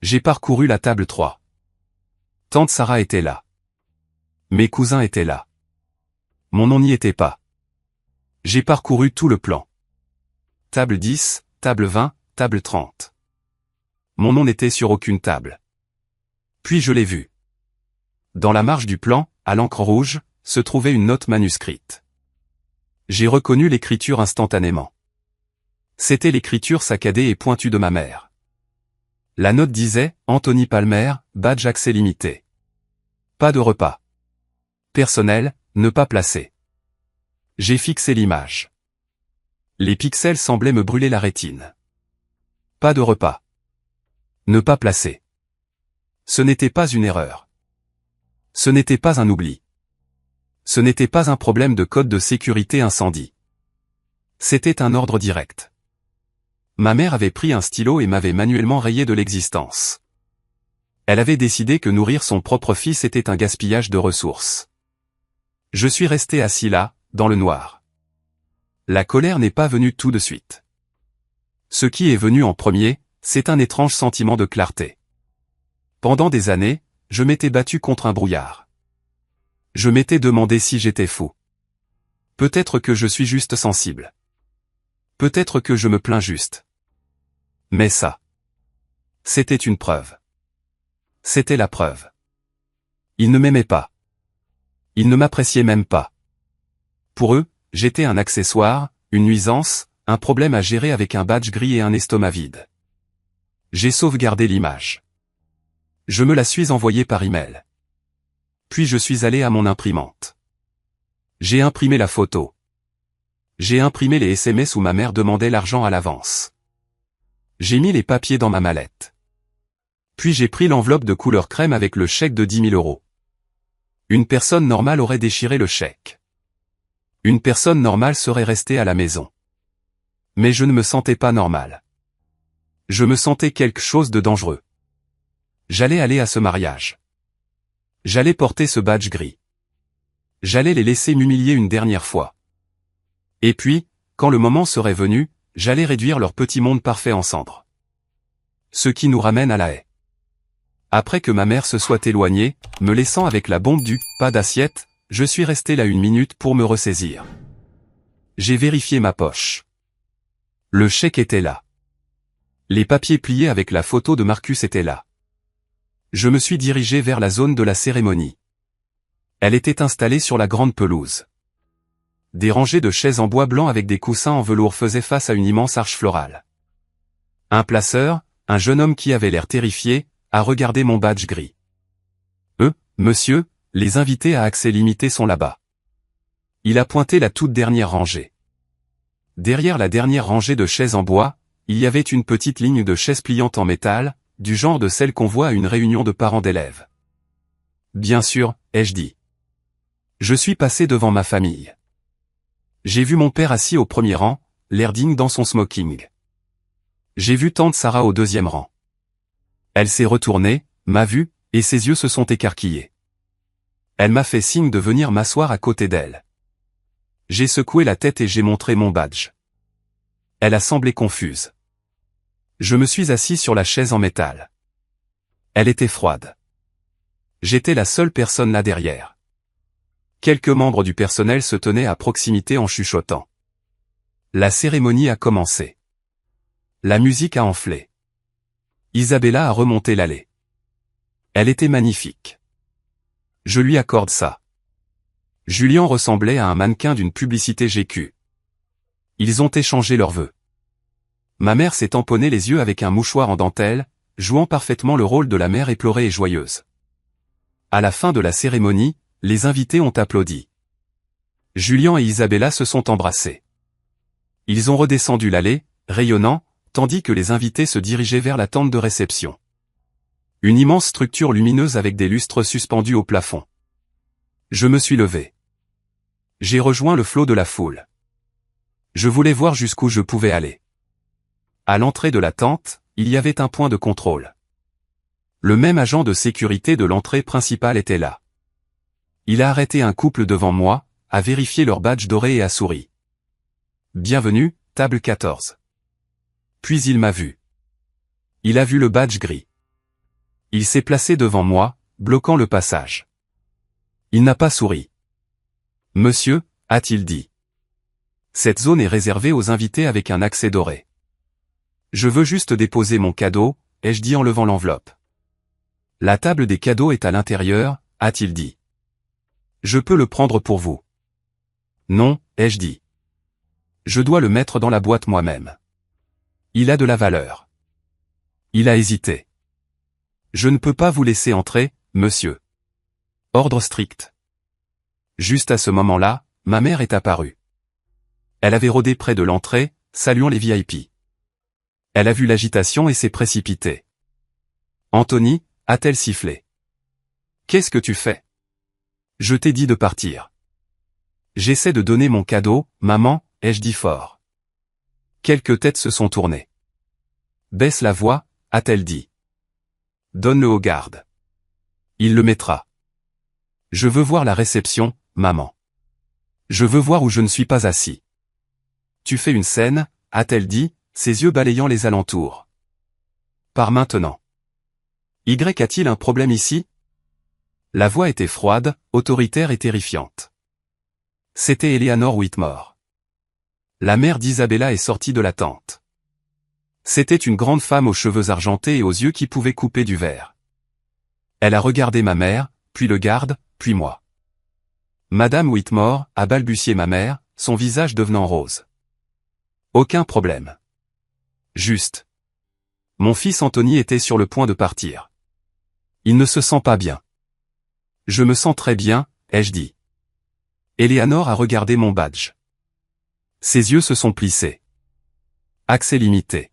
J'ai parcouru la table 3. Tante Sarah était là. Mes cousins étaient là. Mon nom n'y était pas. J'ai parcouru tout le plan. Table 10, table 20, table 30. Mon nom n'était sur aucune table. Puis je l'ai vu. Dans la marge du plan, à l'encre rouge, se trouvait une note manuscrite. J'ai reconnu l'écriture instantanément. C'était l'écriture saccadée et pointue de ma mère. La note disait « Anthony Palmer, badge accès limité. Pas de repas. Personnel, ne pas placer. » J'ai fixé l'image. Les pixels semblaient me brûler la rétine. Pas de repas. Ne pas placer. Ce n'était pas une erreur. Ce n'était pas un oubli. Ce n'était pas un problème de code de sécurité incendie. C'était un ordre direct. Ma mère avait pris un stylo et m'avait manuellement rayé de l'existence. Elle avait décidé que nourrir son propre fils était un gaspillage de ressources. Je suis resté assis là, dans le noir. La colère n'est pas venue tout de suite. Ce qui est venu en premier, c'est un étrange sentiment de clarté. Pendant des années, je m'étais battu contre un brouillard. Je m'étais demandé si j'étais fou. Peut-être que je suis juste sensible. Peut-être que je me plains juste. Mais ça. C'était une preuve. C'était la preuve. Ils ne m'aimaient pas. Ils ne m'appréciaient même pas. Pour eux, j'étais un accessoire, une nuisance, un problème à gérer avec un badge gris et un estomac vide. J'ai sauvegardé l'image. Je me la suis envoyée par email. Puis je suis allé à mon imprimante. J'ai imprimé la photo. J'ai imprimé les SMS où ma mère demandait l'argent à l'avance. J'ai mis les papiers dans ma mallette. Puis j'ai pris l'enveloppe de couleur crème avec le chèque de 10 000 €. Une personne normale aurait déchiré le chèque. Une personne normale serait restée à la maison. Mais je ne me sentais pas normal. Je me sentais quelque chose de dangereux. J'allais aller à ce mariage. J'allais porter ce badge gris. J'allais les laisser m'humilier une dernière fois. Et puis, quand le moment serait venu, j'allais réduire leur petit monde parfait en cendres. Ce qui nous ramène à la haie. Après que ma mère se soit éloignée, me laissant avec la bombe du « pas d'assiette », je suis resté là 1 minute pour me ressaisir. J'ai vérifié ma poche. Le chèque était là. Les papiers pliés avec la photo de Marcus étaient là. Je me suis dirigé vers la zone de la cérémonie. Elle était installée sur la grande pelouse. Des rangées de chaises en bois blanc avec des coussins en velours faisaient face à une immense arche florale. Un placeur, un jeune homme qui avait l'air terrifié, a regardé mon badge gris. Monsieur, les invités à accès limité sont là-bas. Il a pointé la toute dernière rangée. Derrière la dernière rangée de chaises en bois, il y avait une petite ligne de chaises pliantes en métal, du genre de celles qu'on voit à une réunion de parents d'élèves. Bien sûr, ai-je dit. Je suis passé devant ma famille. J'ai vu mon père assis au premier rang, l'air digne dans son smoking. J'ai vu tante Sarah au 2e rang. Elle s'est retournée, m'a vu, et ses yeux se sont écarquillés. Elle m'a fait signe de venir m'asseoir à côté d'elle. J'ai secoué la tête et j'ai montré mon badge. Elle a semblé confuse. Je me suis assis sur la chaise en métal. Elle était froide. J'étais la seule personne là derrière. Quelques membres du personnel se tenaient à proximité en chuchotant. La cérémonie a commencé. La musique a enflé. Isabella a remonté l'allée. Elle était magnifique. Je lui accorde ça. Julien ressemblait à un mannequin d'une publicité GQ. Ils ont échangé leurs vœux. Ma mère s'est tamponnée les yeux avec un mouchoir en dentelle, jouant parfaitement le rôle de la mère éplorée et joyeuse. À la fin de la cérémonie, les invités ont applaudi. Julien et Isabella se sont embrassés. Ils ont redescendu l'allée, rayonnant, tandis que les invités se dirigeaient vers la tente de réception. Une immense structure lumineuse avec des lustres suspendus au plafond. Je me suis levé. J'ai rejoint le flot de la foule. Je voulais voir jusqu'où je pouvais aller. À l'entrée de la tente, il y avait un point de contrôle. Le même agent de sécurité de l'entrée principale était là. Il a arrêté un couple devant moi, a vérifié leur badge doré et a souri. Bienvenue, table 14. Puis il m'a vu. Il a vu le badge gris. Il s'est placé devant moi, bloquant le passage. Il n'a pas souri. Monsieur, a-t-il dit. Cette zone est réservée aux invités avec un accès doré. Je veux juste déposer mon cadeau, ai-je dit en levant l'enveloppe. La table des cadeaux est à l'intérieur, a-t-il dit. Je peux le prendre pour vous. Non, ai-je dit. Je dois le mettre dans la boîte moi-même. Il a de la valeur. Il a hésité. Je ne peux pas vous laisser entrer, monsieur. Ordre strict. Juste à ce moment-là, ma mère est apparue. Elle avait rôdé près de l'entrée, saluant les VIP. Elle a vu l'agitation et s'est précipitée. Anthony, a-t-elle sifflé. Qu'est-ce que tu fais? Je t'ai dit de partir. J'essaie de donner mon cadeau, maman, ai-je dit fort. Quelques têtes se sont tournées. Baisse la voix, a-t-elle dit. Donne-le au garde. Il le mettra. Je veux voir la réception, maman. Je veux voir où je ne suis pas assis. Tu fais une scène, a-t-elle dit, ses yeux balayant les alentours. Par maintenant. Y a-t-il un problème ici? La voix était froide, autoritaire et terrifiante. C'était Eleanor Whitmore. La mère d'Isabella est sortie de la tente. C'était une grande femme aux cheveux argentés et aux yeux qui pouvaient couper du verre. Elle a regardé ma mère, puis le garde, puis moi. Madame Whitmore, a balbutié ma mère, son visage devenant rose. Aucun problème. Juste. Mon fils Anthony était sur le point de partir. Il ne se sent pas bien. Je me sens très bien, ai-je dit. Eleanor a regardé mon badge. Ses yeux se sont plissés. Accès limité.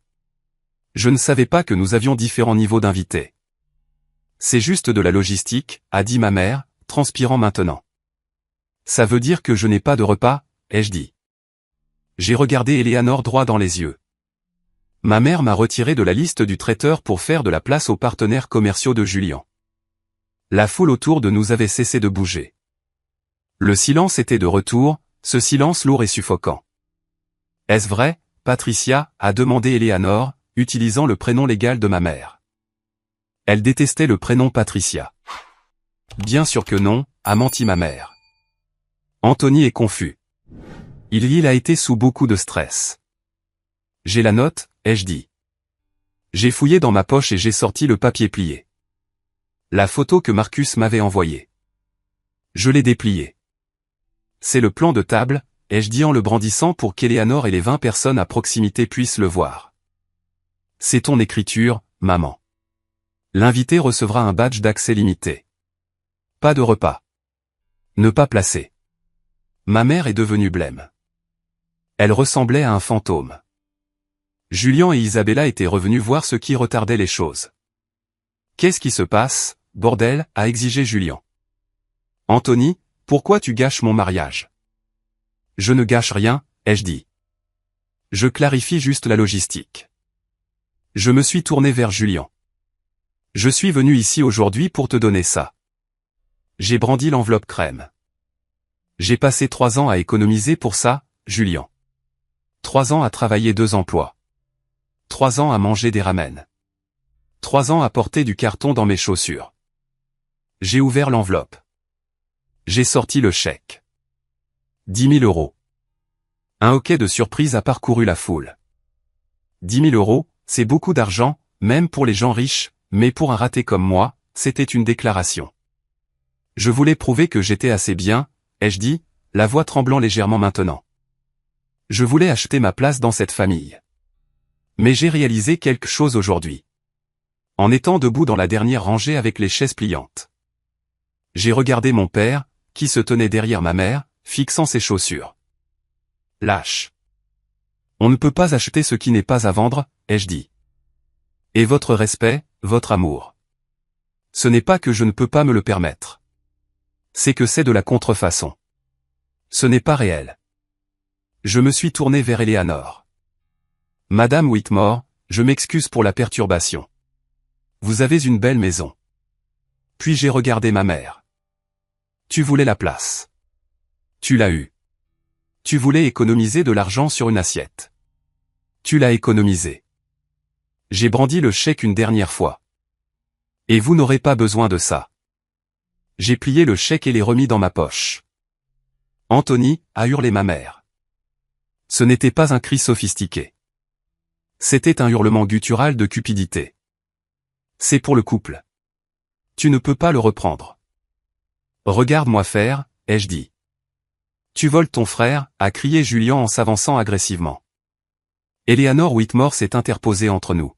Je ne savais pas que nous avions différents niveaux d'invités. C'est juste de la logistique, a dit ma mère, transpirant maintenant. Ça veut dire que je n'ai pas de repas, ai-je dit. J'ai regardé Eleanor droit dans les yeux. Ma mère m'a retiré de la liste du traiteur pour faire de la place aux partenaires commerciaux de Julien. La foule autour de nous avait cessé de bouger. Le silence était de retour, ce silence lourd et suffocant. Est-ce vrai, Patricia, a demandé Eleanor, utilisant le prénom légal de ma mère. Elle détestait le prénom Patricia. Bien sûr que non, a menti ma mère. Anthony est confus. Il a été sous beaucoup de stress. J'ai la note, ai-je dit. J'ai fouillé dans ma poche et j'ai sorti le papier plié. La photo que Marcus m'avait envoyée. Je l'ai dépliée. C'est le plan de table, ai-je dit en le brandissant pour qu'Eleanor et les 20 personnes à proximité puissent le voir. C'est ton écriture, maman. L'invité recevra un badge d'accès limité. Pas de repas. Ne pas placer. Ma mère est devenue blême. Elle ressemblait à un fantôme. Julien et Isabella étaient revenus voir ce qui retardait les choses. Qu'est-ce qui se passe, bordel, a exigé Julien. Anthony, pourquoi tu gâches mon mariage? Je ne gâche rien, ai-je dit. Je clarifie juste la logistique. Je me suis tourné vers Julien. Je suis venu ici aujourd'hui pour te donner ça. J'ai brandi l'enveloppe crème. J'ai passé 3 ans à économiser pour ça, Julien. 3 ans à travailler 2 emplois. 3 ans à manger des ramen. 3 ans à porter du carton dans mes chaussures. J'ai ouvert l'enveloppe. J'ai sorti le chèque. 10 000 euros. Un hoquet de surprise a parcouru la foule. 10 000 euros, c'est beaucoup d'argent, même pour les gens riches, mais pour un raté comme moi, c'était une déclaration. Je voulais prouver que j'étais assez bien, ai-je dit, la voix tremblant légèrement maintenant. Je voulais acheter ma place dans cette famille. Mais j'ai réalisé quelque chose aujourd'hui. En étant debout dans la dernière rangée avec les chaises pliantes. J'ai regardé mon père, qui se tenait derrière ma mère, fixant ses chaussures. Lâche. On ne peut pas acheter ce qui n'est pas à vendre, ai-je dit. Et votre respect, votre amour. Ce n'est pas que je ne peux pas me le permettre. C'est que c'est de la contrefaçon. Ce n'est pas réel. Je me suis tourné vers Eleanor. Madame Whitmore, je m'excuse pour la perturbation. Vous avez une belle maison. Puis j'ai regardé ma mère. Tu voulais la place. Tu l'as eue. Tu voulais économiser de l'argent sur une assiette. Tu l'as économisé. J'ai brandi le chèque une dernière fois. Et vous n'aurez pas besoin de ça. J'ai plié le chèque et l'ai remis dans ma poche. Anthony, a hurlé ma mère. Ce n'était pas un cri sophistiqué. C'était un hurlement guttural de cupidité. C'est pour le couple. Tu ne peux pas le reprendre. Regarde-moi faire, ai-je dit. Tu voles ton frère, a crié Julien en s'avançant agressivement. Eleanor Whitmore s'est interposée entre nous.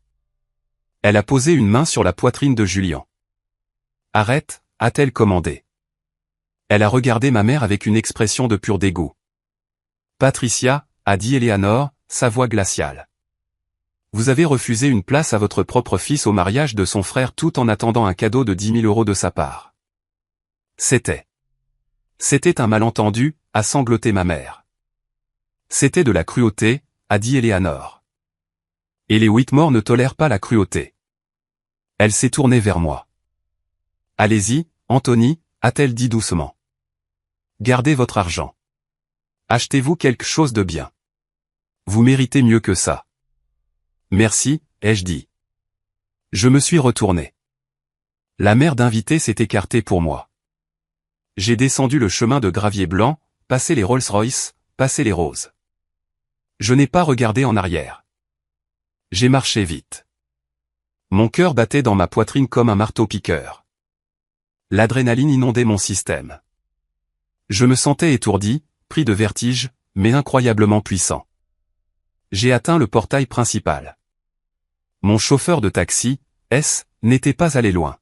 Elle a posé une main sur la poitrine de Julien. Arrête, a-t-elle commandé. Elle a regardé ma mère avec une expression de pur dégoût. Patricia, a dit Eleanor, sa voix glaciale. Vous avez refusé une place à votre propre fils au mariage de son frère tout en attendant un cadeau de 10 000 euros de sa part. C'était un malentendu, a sangloté ma mère. C'était de la cruauté, a dit Eleanor. Et les Whitmore ne tolèrent pas la cruauté. Elle s'est tournée vers moi. Allez-y, Anthony, a-t-elle dit doucement. Gardez votre argent. Achetez-vous quelque chose de bien. Vous méritez mieux que ça. Merci, ai-je dit. Je me suis retourné. La mère d'invité s'est écartée pour moi. J'ai descendu le chemin de gravier blanc, passé les Rolls-Royce, passé les roses. Je n'ai pas regardé en arrière. J'ai marché vite. Mon cœur battait dans ma poitrine comme un marteau-piqueur. L'adrénaline inondait mon système. Je me sentais étourdi, pris de vertige, mais incroyablement puissant. J'ai atteint le portail principal. Mon chauffeur de taxi, S, n'était pas allé loin.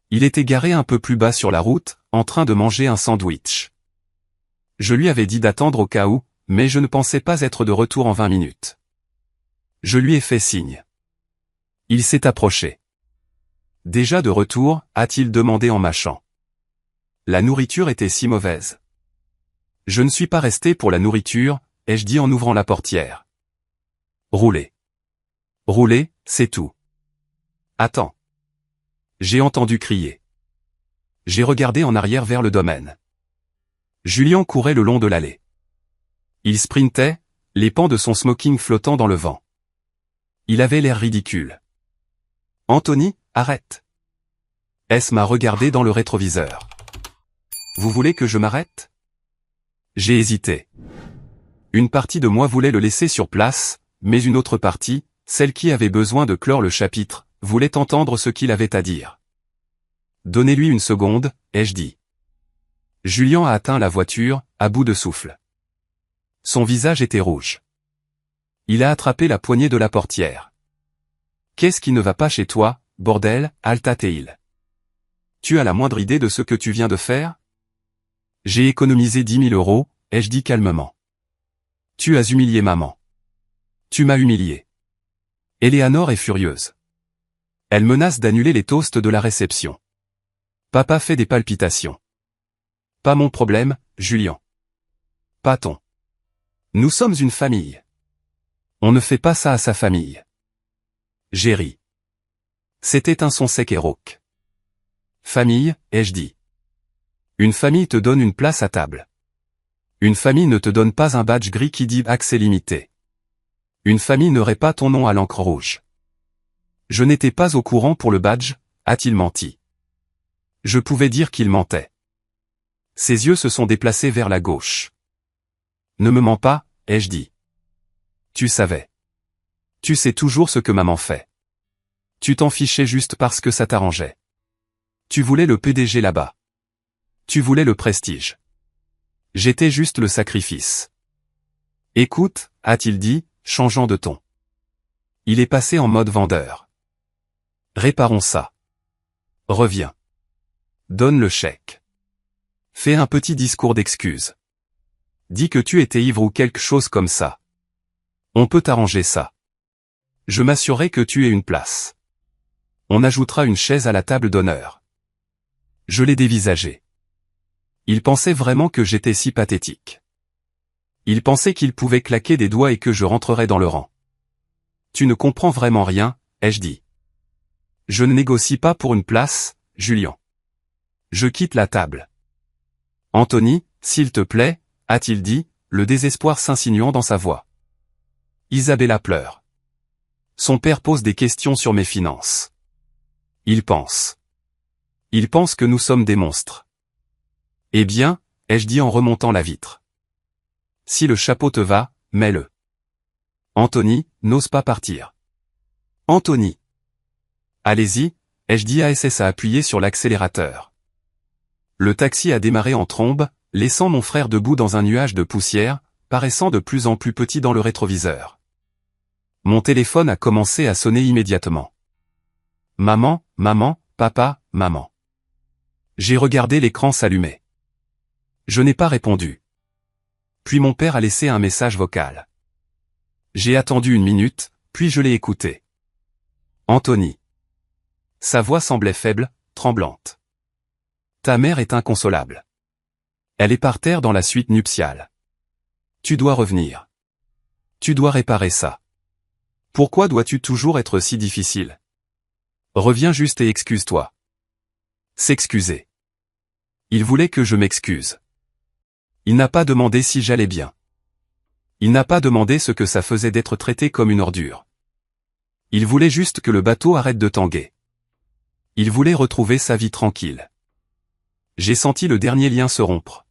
Il était garé un peu plus bas sur la route, en train de manger un sandwich. Je lui avais dit d'attendre au cas où, mais je ne pensais pas être de retour en 20 minutes. Je lui ai fait signe. Il s'est approché. Déjà de retour, a-t-il demandé en mâchant. La nourriture était si mauvaise. Je ne suis pas resté pour la nourriture, ai-je dit en ouvrant la portière. Roulez. Roulez, c'est tout. Attends. J'ai entendu crier. J'ai regardé en arrière vers le domaine. Julien courait le long de l'allée. Il sprintait, les pans de son smoking flottant dans le vent. Il avait l'air ridicule. Anthony, arrête. S m'a regardé dans le rétroviseur. Vous voulez que je m'arrête? J'ai hésité. Une partie de moi voulait le laisser sur place, mais une autre partie, celle qui avait besoin de clore le chapitre, voulait entendre ce qu'il avait à dire. Donnez-lui une seconde, ai-je dit. Julien a atteint la voiture, à bout de souffle. Son visage était rouge. Il a attrapé la poignée de la portière. Qu'est-ce qui ne va pas chez toi, bordel, alta-t-il. Tu as la moindre idée de ce que tu viens de faire? J'ai économisé 10 000 €, ai-je dit calmement. Tu as humilié maman. Tu m'as humilié. Eleanor est furieuse. Elle menace d'annuler les toasts de la réception. Papa fait des palpitations. Pas mon problème, Julien. Pas ton. Nous sommes une famille. On ne fait pas ça à sa famille. J'ai ri. C'était un son sec et rauque. Famille, ai-je dit. Une famille te donne une place à table. Une famille ne te donne pas un badge gris qui dit accès limité. Une famille n'aurait pas ton nom à l'encre rouge. Je n'étais pas au courant pour le badge, a-t-il menti. Je pouvais dire qu'il mentait. Ses yeux se sont déplacés vers la gauche. Ne me mens pas, ai-je dit. Tu savais. Tu sais toujours ce que maman fait. Tu t'en fichais juste parce que ça t'arrangeait. Tu voulais le PDG là-bas. Tu voulais le prestige. J'étais juste le sacrifice. Écoute, a-t-il dit, changeant de ton. Il est passé en mode vendeur. Réparons ça. Reviens. Donne le chèque. Fais un petit discours d'excuses. Dis que tu étais ivre ou quelque chose comme ça. On peut arranger ça. Je m'assurerai que tu aies une place. On ajoutera une chaise à la table d'honneur. Je l'ai dévisagé. Il pensait vraiment que j'étais si pathétique. Il pensait qu'il pouvait claquer des doigts et que je rentrerais dans le rang. Tu ne comprends vraiment rien, ai-je dit. Je ne négocie pas pour une place, Julien. Je quitte la table. Anthony, s'il te plaît, a-t-il dit, le désespoir s'insinuant dans sa voix. Isabella pleure. Son père pose des questions sur mes finances. Il pense. Il pense que nous sommes des monstres. Eh bien, ai-je dit en remontant la vitre. Si le chapeau te va, mets-le. Anthony, n'ose pas partir. Anthony. Allez-y, ai-je dit à SS à appuyer sur l'accélérateur. Le taxi a démarré en trombe, laissant mon frère debout dans un nuage de poussière, paraissant de plus en plus petit dans le rétroviseur. Mon téléphone a commencé à sonner immédiatement. Maman, maman, papa, maman. J'ai regardé l'écran s'allumer. Je n'ai pas répondu. Puis mon père a laissé un message vocal. J'ai attendu 1 minute, puis je l'ai écouté. Anthony. Sa voix semblait faible, tremblante. Ta mère est inconsolable. Elle est par terre dans la suite nuptiale. Tu dois revenir. Tu dois réparer ça. Pourquoi dois-tu toujours être si difficile? Reviens juste et excuse-toi. S'excuser. Il voulait que je m'excuse. Il n'a pas demandé si j'allais bien. Il n'a pas demandé ce que ça faisait d'être traité comme une ordure. Il voulait juste que le bateau arrête de tanguer. Il voulait retrouver sa vie tranquille. J'ai senti le dernier lien se rompre.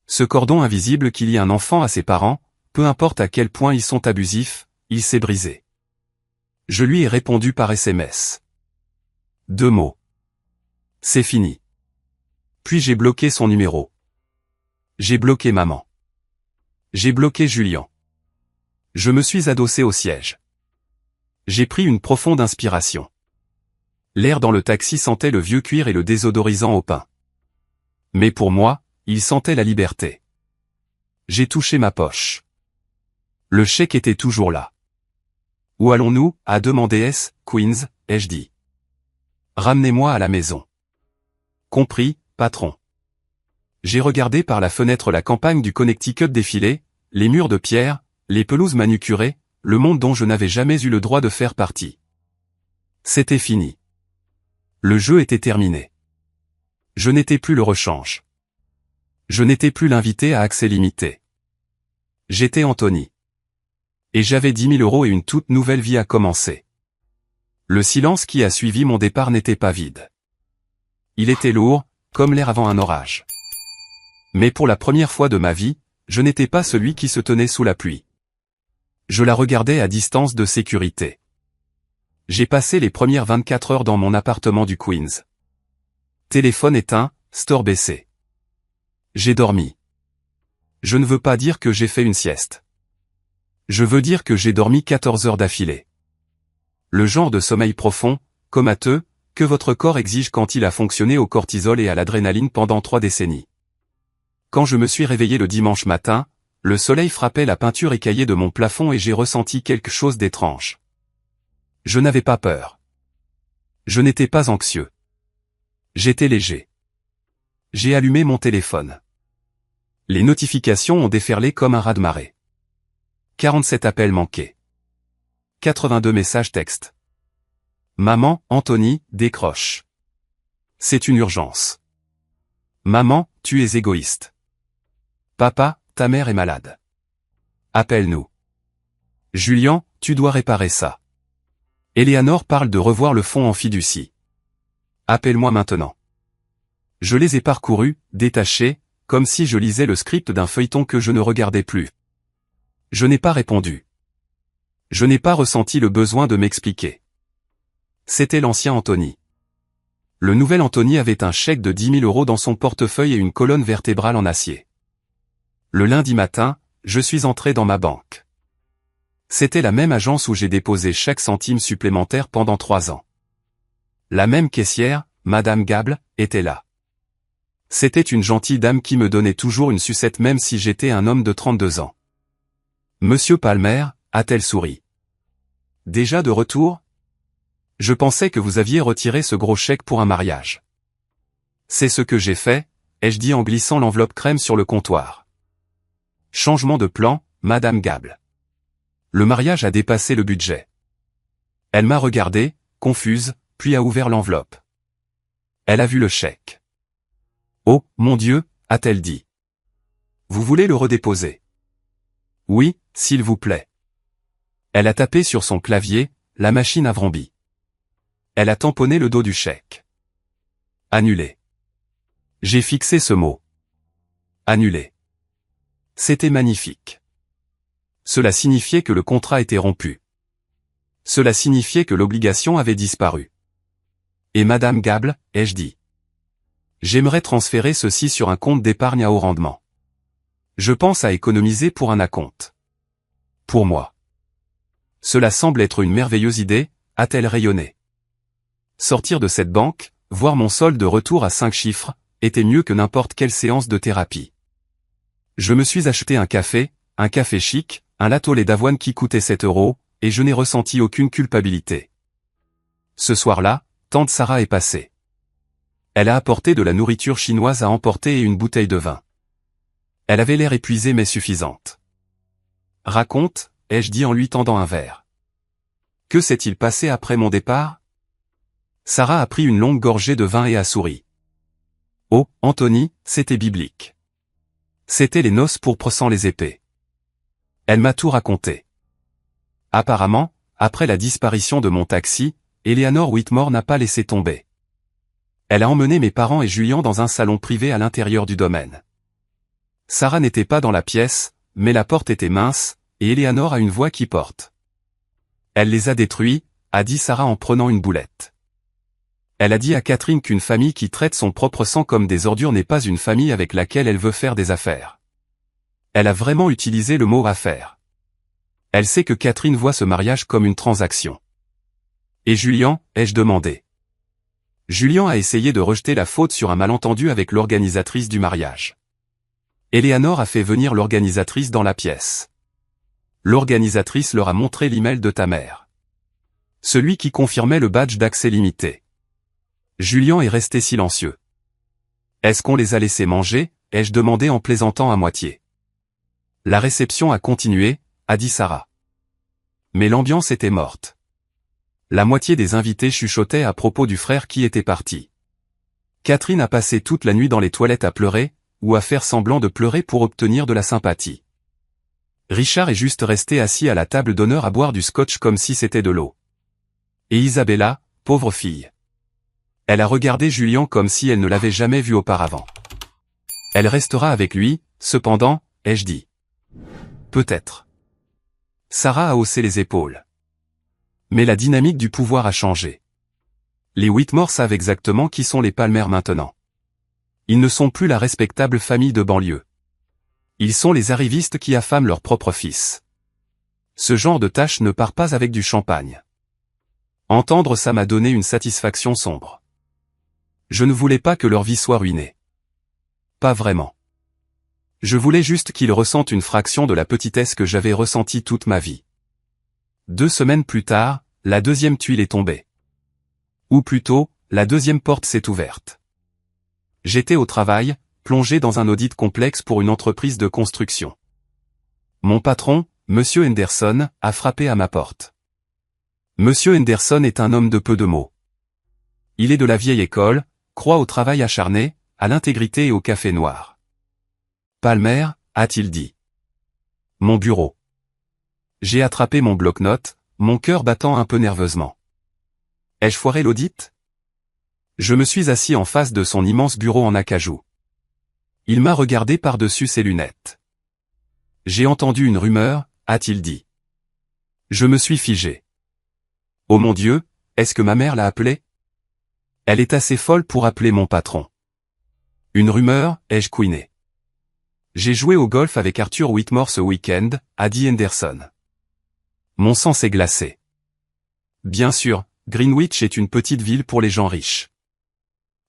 Ce cordon invisible qui lie un enfant à ses parents, peu importe à quel point ils sont abusifs, il s'est brisé. Je lui ai répondu par SMS. 2 mots. C'est fini. Puis j'ai bloqué son numéro. J'ai bloqué maman. J'ai bloqué Julien. Je me suis adossé au siège. J'ai pris une profonde inspiration. L'air dans le taxi sentait le vieux cuir et le désodorisant au pain. Mais pour moi, il sentait la liberté. J'ai touché ma poche. Le chèque était toujours là. Où allons-nous, a demandé S. Queens, ai-je dit. Ramenez-moi à la maison. Compris, patron. J'ai regardé par la fenêtre la campagne du Connecticut défiler, les murs de pierre, les pelouses manucurées, le monde dont je n'avais jamais eu le droit de faire partie. C'était fini. Le jeu était terminé. Je n'étais plus le rechange. Je n'étais plus l'invité à accès limité. J'étais Anthony. Et j'avais 10 000 € et une toute nouvelle vie à commencer. Le silence qui a suivi mon départ n'était pas vide. Il était lourd, comme l'air avant un orage. Mais pour la première fois de ma vie, je n'étais pas celui qui se tenait sous la pluie. Je la regardais à distance de sécurité. J'ai passé les premières 24 heures dans mon appartement du Queens. Téléphone éteint, store baissé. J'ai dormi. Je ne veux pas dire que j'ai fait une sieste. Je veux dire que j'ai dormi 14 heures d'affilée. Le genre de sommeil profond, comateux, que votre corps exige quand il a fonctionné au cortisol et à l'adrénaline pendant 3 décennies. Quand je me suis réveillé le dimanche matin, le soleil frappait la peinture écaillée de mon plafond et j'ai ressenti quelque chose d'étrange. Je n'avais pas peur. Je n'étais pas anxieux. J'étais léger. J'ai allumé mon téléphone. Les notifications ont déferlé comme un raz-de-marée. 47 appels manqués. 82 messages textes. Maman, Anthony, décroche. C'est une urgence. Maman, tu es égoïste. Papa, ta mère est malade. Appelle-nous. Julien, tu dois réparer ça. Eleanor parle de revoir le fonds en fiducie. Appelle-moi maintenant. Je les ai parcourus, détachés, comme si je lisais le script d'un feuilleton que je ne regardais plus. Je n'ai pas répondu. Je n'ai pas ressenti le besoin de m'expliquer. C'était l'ancien Anthony. Le nouvel Anthony avait un chèque de 10 000 € dans son portefeuille et une colonne vertébrale en acier. Le lundi matin, je suis entré dans ma banque. C'était la même agence où j'ai déposé chaque centime supplémentaire pendant 3 ans. La même caissière, Madame Gable, était là. C'était une gentille dame qui me donnait toujours une sucette même si j'étais un homme de 32 ans. Monsieur Palmer, a-t-elle souri. Déjà de retour? Je pensais que vous aviez retiré ce gros chèque pour un mariage. C'est ce que j'ai fait, ai-je dit en glissant l'enveloppe crème sur le comptoir. Changement de plan, Madame Gable. Le mariage a dépassé le budget. Elle m'a regardé, confuse, puis a ouvert l'enveloppe. Elle a vu le chèque. Oh, mon Dieu, a-t-elle dit. Vous voulez le redéposer? Oui, s'il vous plaît. Elle a tapé sur son clavier, la machine a vrombi. Elle a tamponné le dos du chèque. Annulé. J'ai fixé ce mot. Annulé. C'était magnifique. Cela signifiait que le contrat était rompu. Cela signifiait que l'obligation avait disparu. Et Madame Gable, ai-je dit. J'aimerais transférer ceci sur un compte d'épargne à haut rendement. Je pense à économiser pour un acompte. Pour moi. Cela semble être une merveilleuse idée, a-t-elle rayonné. Sortir de cette banque, voir mon solde de retour à 5 chiffres, était mieux que n'importe quelle séance de thérapie. Je me suis acheté un café chic, un latte au lait d'avoine qui coûtait 7 €, et je n'ai ressenti aucune culpabilité. Ce soir-là, tante Sarah est passée. Elle a apporté de la nourriture chinoise à emporter et une bouteille de vin. Elle avait l'air épuisée mais suffisante. Raconte, ai-je dit en lui tendant un verre. Que s'est-il passé après mon départ? Sarah a pris une longue gorgée de vin et a souri. Oh, Anthony, c'était biblique. C'était les noces pourpres sans les épées. Elle m'a tout raconté. Apparemment, après la disparition de mon taxi, Eleanor Whitmore n'a pas laissé tomber. Elle a emmené mes parents et Julien dans un salon privé à l'intérieur du domaine. Sarah n'était pas dans la pièce, mais la porte était mince, et Eleanor a une voix qui porte. Elle les a détruits, a dit Sarah en prenant une boulette. Elle a dit à Catherine qu'une famille qui traite son propre sang comme des ordures n'est pas une famille avec laquelle elle veut faire des affaires. Elle a vraiment utilisé le mot affaire. Elle sait que Catherine voit ce mariage comme une transaction. Et Julien, ai-je demandé. Julien a essayé de rejeter la faute sur un malentendu avec l'organisatrice du mariage. Eleanor a fait venir l'organisatrice dans la pièce. L'organisatrice leur a montré l'email de ta mère. Celui qui confirmait le badge d'accès limité. Julien est resté silencieux. Est-ce qu'on les a laissés manger, ai-je demandé en plaisantant à moitié. La réception a continué, a dit Sarah. Mais l'ambiance était morte. La moitié des invités chuchotaient à propos du frère qui était parti. Catherine a passé toute la nuit dans les toilettes à pleurer, ou à faire semblant de pleurer pour obtenir de la sympathie. Richard est juste resté assis à la table d'honneur à boire du scotch comme si c'était de l'eau. Et Isabella, pauvre fille. Elle a regardé Julien comme si elle ne l'avait jamais vu auparavant. Elle restera avec lui, cependant, ai-je dit. Peut-être. Sarah a haussé les épaules. Mais la dynamique du pouvoir a changé. Les Whitmore savent exactement qui sont les Palmer maintenant. Ils ne sont plus la respectable famille de banlieue. Ils sont les arrivistes qui affament leur propre fils. Ce genre de tâche ne part pas avec du champagne. Entendre ça m'a donné une satisfaction sombre. Je ne voulais pas que leur vie soit ruinée. Pas vraiment. Je voulais juste qu'ils ressentent une fraction de la petitesse que j'avais ressentie toute ma vie. 2 semaines plus tard, la deuxième tuile est tombée. Ou plutôt, la deuxième porte s'est ouverte. J'étais au travail, plongé dans un audit complexe pour une entreprise de construction. Mon patron, Monsieur Henderson, a frappé à ma porte. Monsieur Henderson est un homme de peu de mots. Il est de la vieille école, croit au travail acharné, à l'intégrité et au café noir. Palmer, a-t-il dit. Mon bureau. J'ai attrapé mon bloc-notes, mon cœur battant un peu nerveusement. Ai-je foiré l'audit? Je me suis assis en face de son immense bureau en acajou. Il m'a regardé par-dessus ses lunettes. J'ai entendu une rumeur, a-t-il dit. Je me suis figé. Oh mon Dieu, est-ce que ma mère l'a appelé? Elle est assez folle pour appeler mon patron. Une rumeur, ai-je couiné. J'ai joué au golf avec Arthur Whitmore ce week-end, a dit Henderson. Mon sang s'est glacé. Bien sûr, Greenwich est une petite ville pour les gens riches.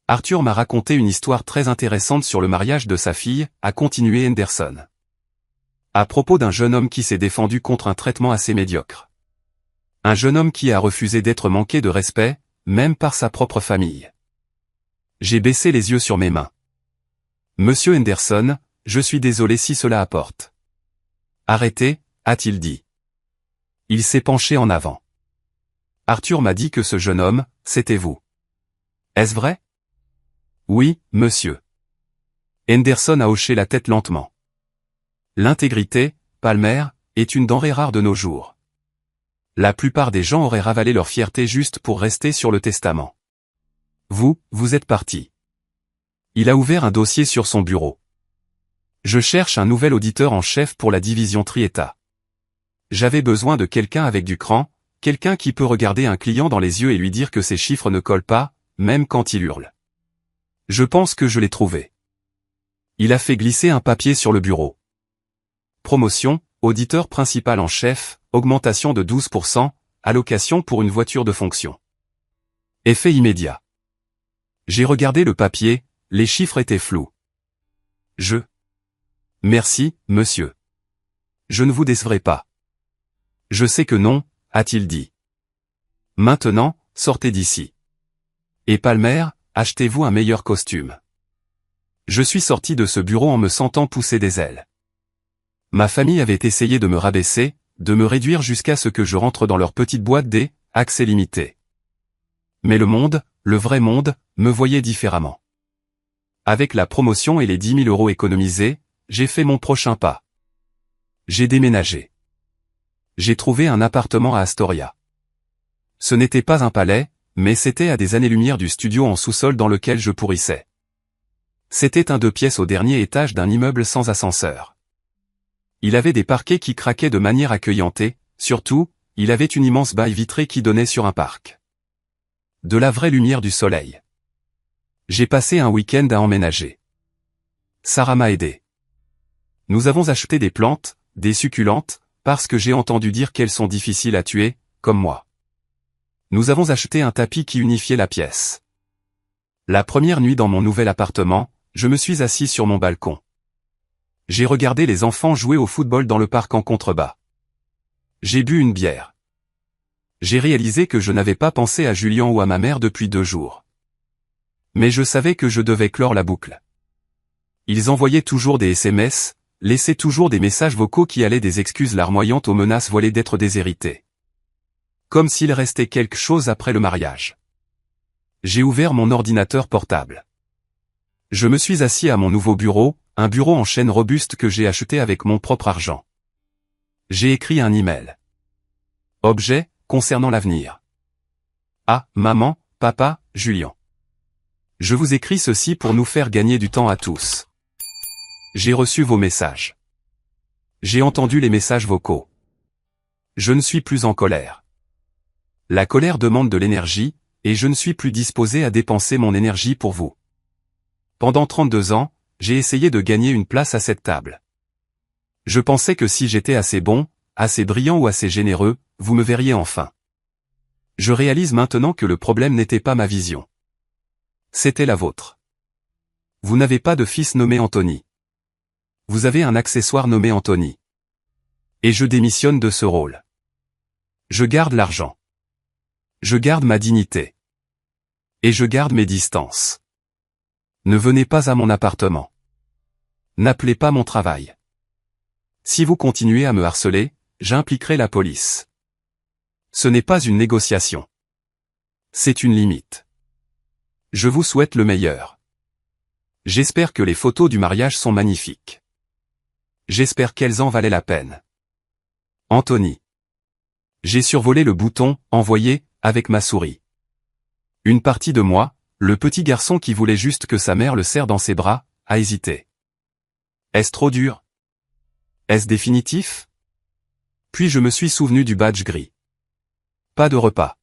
Arthur m'a raconté une histoire très intéressante sur le mariage de sa fille, a continué Henderson. À propos d'un jeune homme qui s'est défendu contre un traitement assez médiocre. Un jeune homme qui a refusé d'être manqué de respect, même par sa propre famille. J'ai baissé les yeux sur mes mains. Monsieur Henderson, je suis désolé si cela apporte. Arrêtez, a-t-il dit. Il s'est penché en avant. Arthur m'a dit que ce jeune homme, c'était vous. Est-ce vrai? Oui, monsieur. Henderson a hoché la tête lentement. L'intégrité, Palmer, est une denrée rare de nos jours. La plupart des gens auraient ravalé leur fierté juste pour rester sur le testament. Vous êtes parti. Il a ouvert un dossier sur son bureau. Je cherche un nouvel auditeur en chef pour la division Trietta. J'avais besoin de quelqu'un avec du cran, quelqu'un qui peut regarder un client dans les yeux et lui dire que ses chiffres ne collent pas, même quand il hurle. Je pense que je l'ai trouvé. Il a fait glisser un papier sur le bureau. Promotion, auditeur principal en chef, augmentation de 12%, allocation pour une voiture de fonction. Effet immédiat. J'ai regardé le papier, les chiffres étaient flous. Merci, monsieur. Je ne vous décevrai pas. Je sais que non, a-t-il dit. Maintenant, sortez d'ici. Et Palmer, achetez-vous un meilleur costume. Je suis sorti de ce bureau en me sentant pousser des ailes. Ma famille avait essayé de me rabaisser, de me réduire jusqu'à ce que je rentre dans leur petite boîte des accès limités. Mais le monde, le vrai monde, me voyait différemment. Avec la promotion et les 10 000 € économisés, j'ai fait mon prochain pas. J'ai déménagé. J'ai trouvé un appartement à Astoria. Ce n'était pas un palais, mais c'était à des années-lumière du studio en sous-sol dans lequel je pourrissais. C'était un 2 pièces au dernier étage d'un immeuble sans ascenseur. Il avait des parquets qui craquaient de manière accueillante et, surtout, il avait une immense baille vitrée qui donnait sur un parc. De la vraie lumière du soleil. J'ai passé un week-end à emménager. Sarah m'a aidé. Nous avons acheté des plantes, des succulentes, parce que j'ai entendu dire qu'elles sont difficiles à tuer, comme moi. Nous avons acheté un tapis qui unifiait la pièce. La première nuit dans mon nouvel appartement, je me suis assis sur mon balcon. J'ai regardé les enfants jouer au football dans le parc en contrebas. J'ai bu une bière. J'ai réalisé que je n'avais pas pensé à Julien ou à ma mère depuis 2 jours. Mais je savais que je devais clore la boucle. Ils envoyaient toujours des SMS, laissaient toujours des messages vocaux qui allaient des excuses larmoyantes aux menaces voilées d'être déshérités. Comme s'il restait quelque chose après le mariage. J'ai ouvert mon ordinateur portable. Je me suis assis à mon nouveau bureau, un bureau en chêne robuste que j'ai acheté avec mon propre argent. J'ai écrit un email. Objet, concernant l'avenir. Ah, maman, papa, Julien. Je vous écris ceci pour nous faire gagner du temps à tous. J'ai reçu vos messages. J'ai entendu les messages vocaux. Je ne suis plus en colère. La colère demande de l'énergie, et je ne suis plus disposé à dépenser mon énergie pour vous. Pendant 32 ans, j'ai essayé de gagner une place à cette table. Je pensais que si j'étais assez bon, assez brillant ou assez généreux, vous me verriez enfin. Je réalise maintenant que le problème n'était pas ma vision. C'était la vôtre. Vous n'avez pas de fils nommé Anthony. Vous avez un accessoire nommé Anthony. Et je démissionne de ce rôle. Je garde l'argent. Je garde ma dignité. Et je garde mes distances. Ne venez pas à mon appartement. N'appelez pas mon travail. Si vous continuez à me harceler, j'impliquerai la police. Ce n'est pas une négociation. C'est une limite. Je vous souhaite le meilleur. J'espère que les photos du mariage sont magnifiques. J'espère qu'elles en valaient la peine. Anthony. J'ai survolé le bouton « Envoyer » avec ma souris. Une partie de moi, le petit garçon qui voulait juste que sa mère le serre dans ses bras, a hésité. Est-ce trop dur? Est-ce définitif? Puis je me suis souvenu du badge gris. Pas de repas.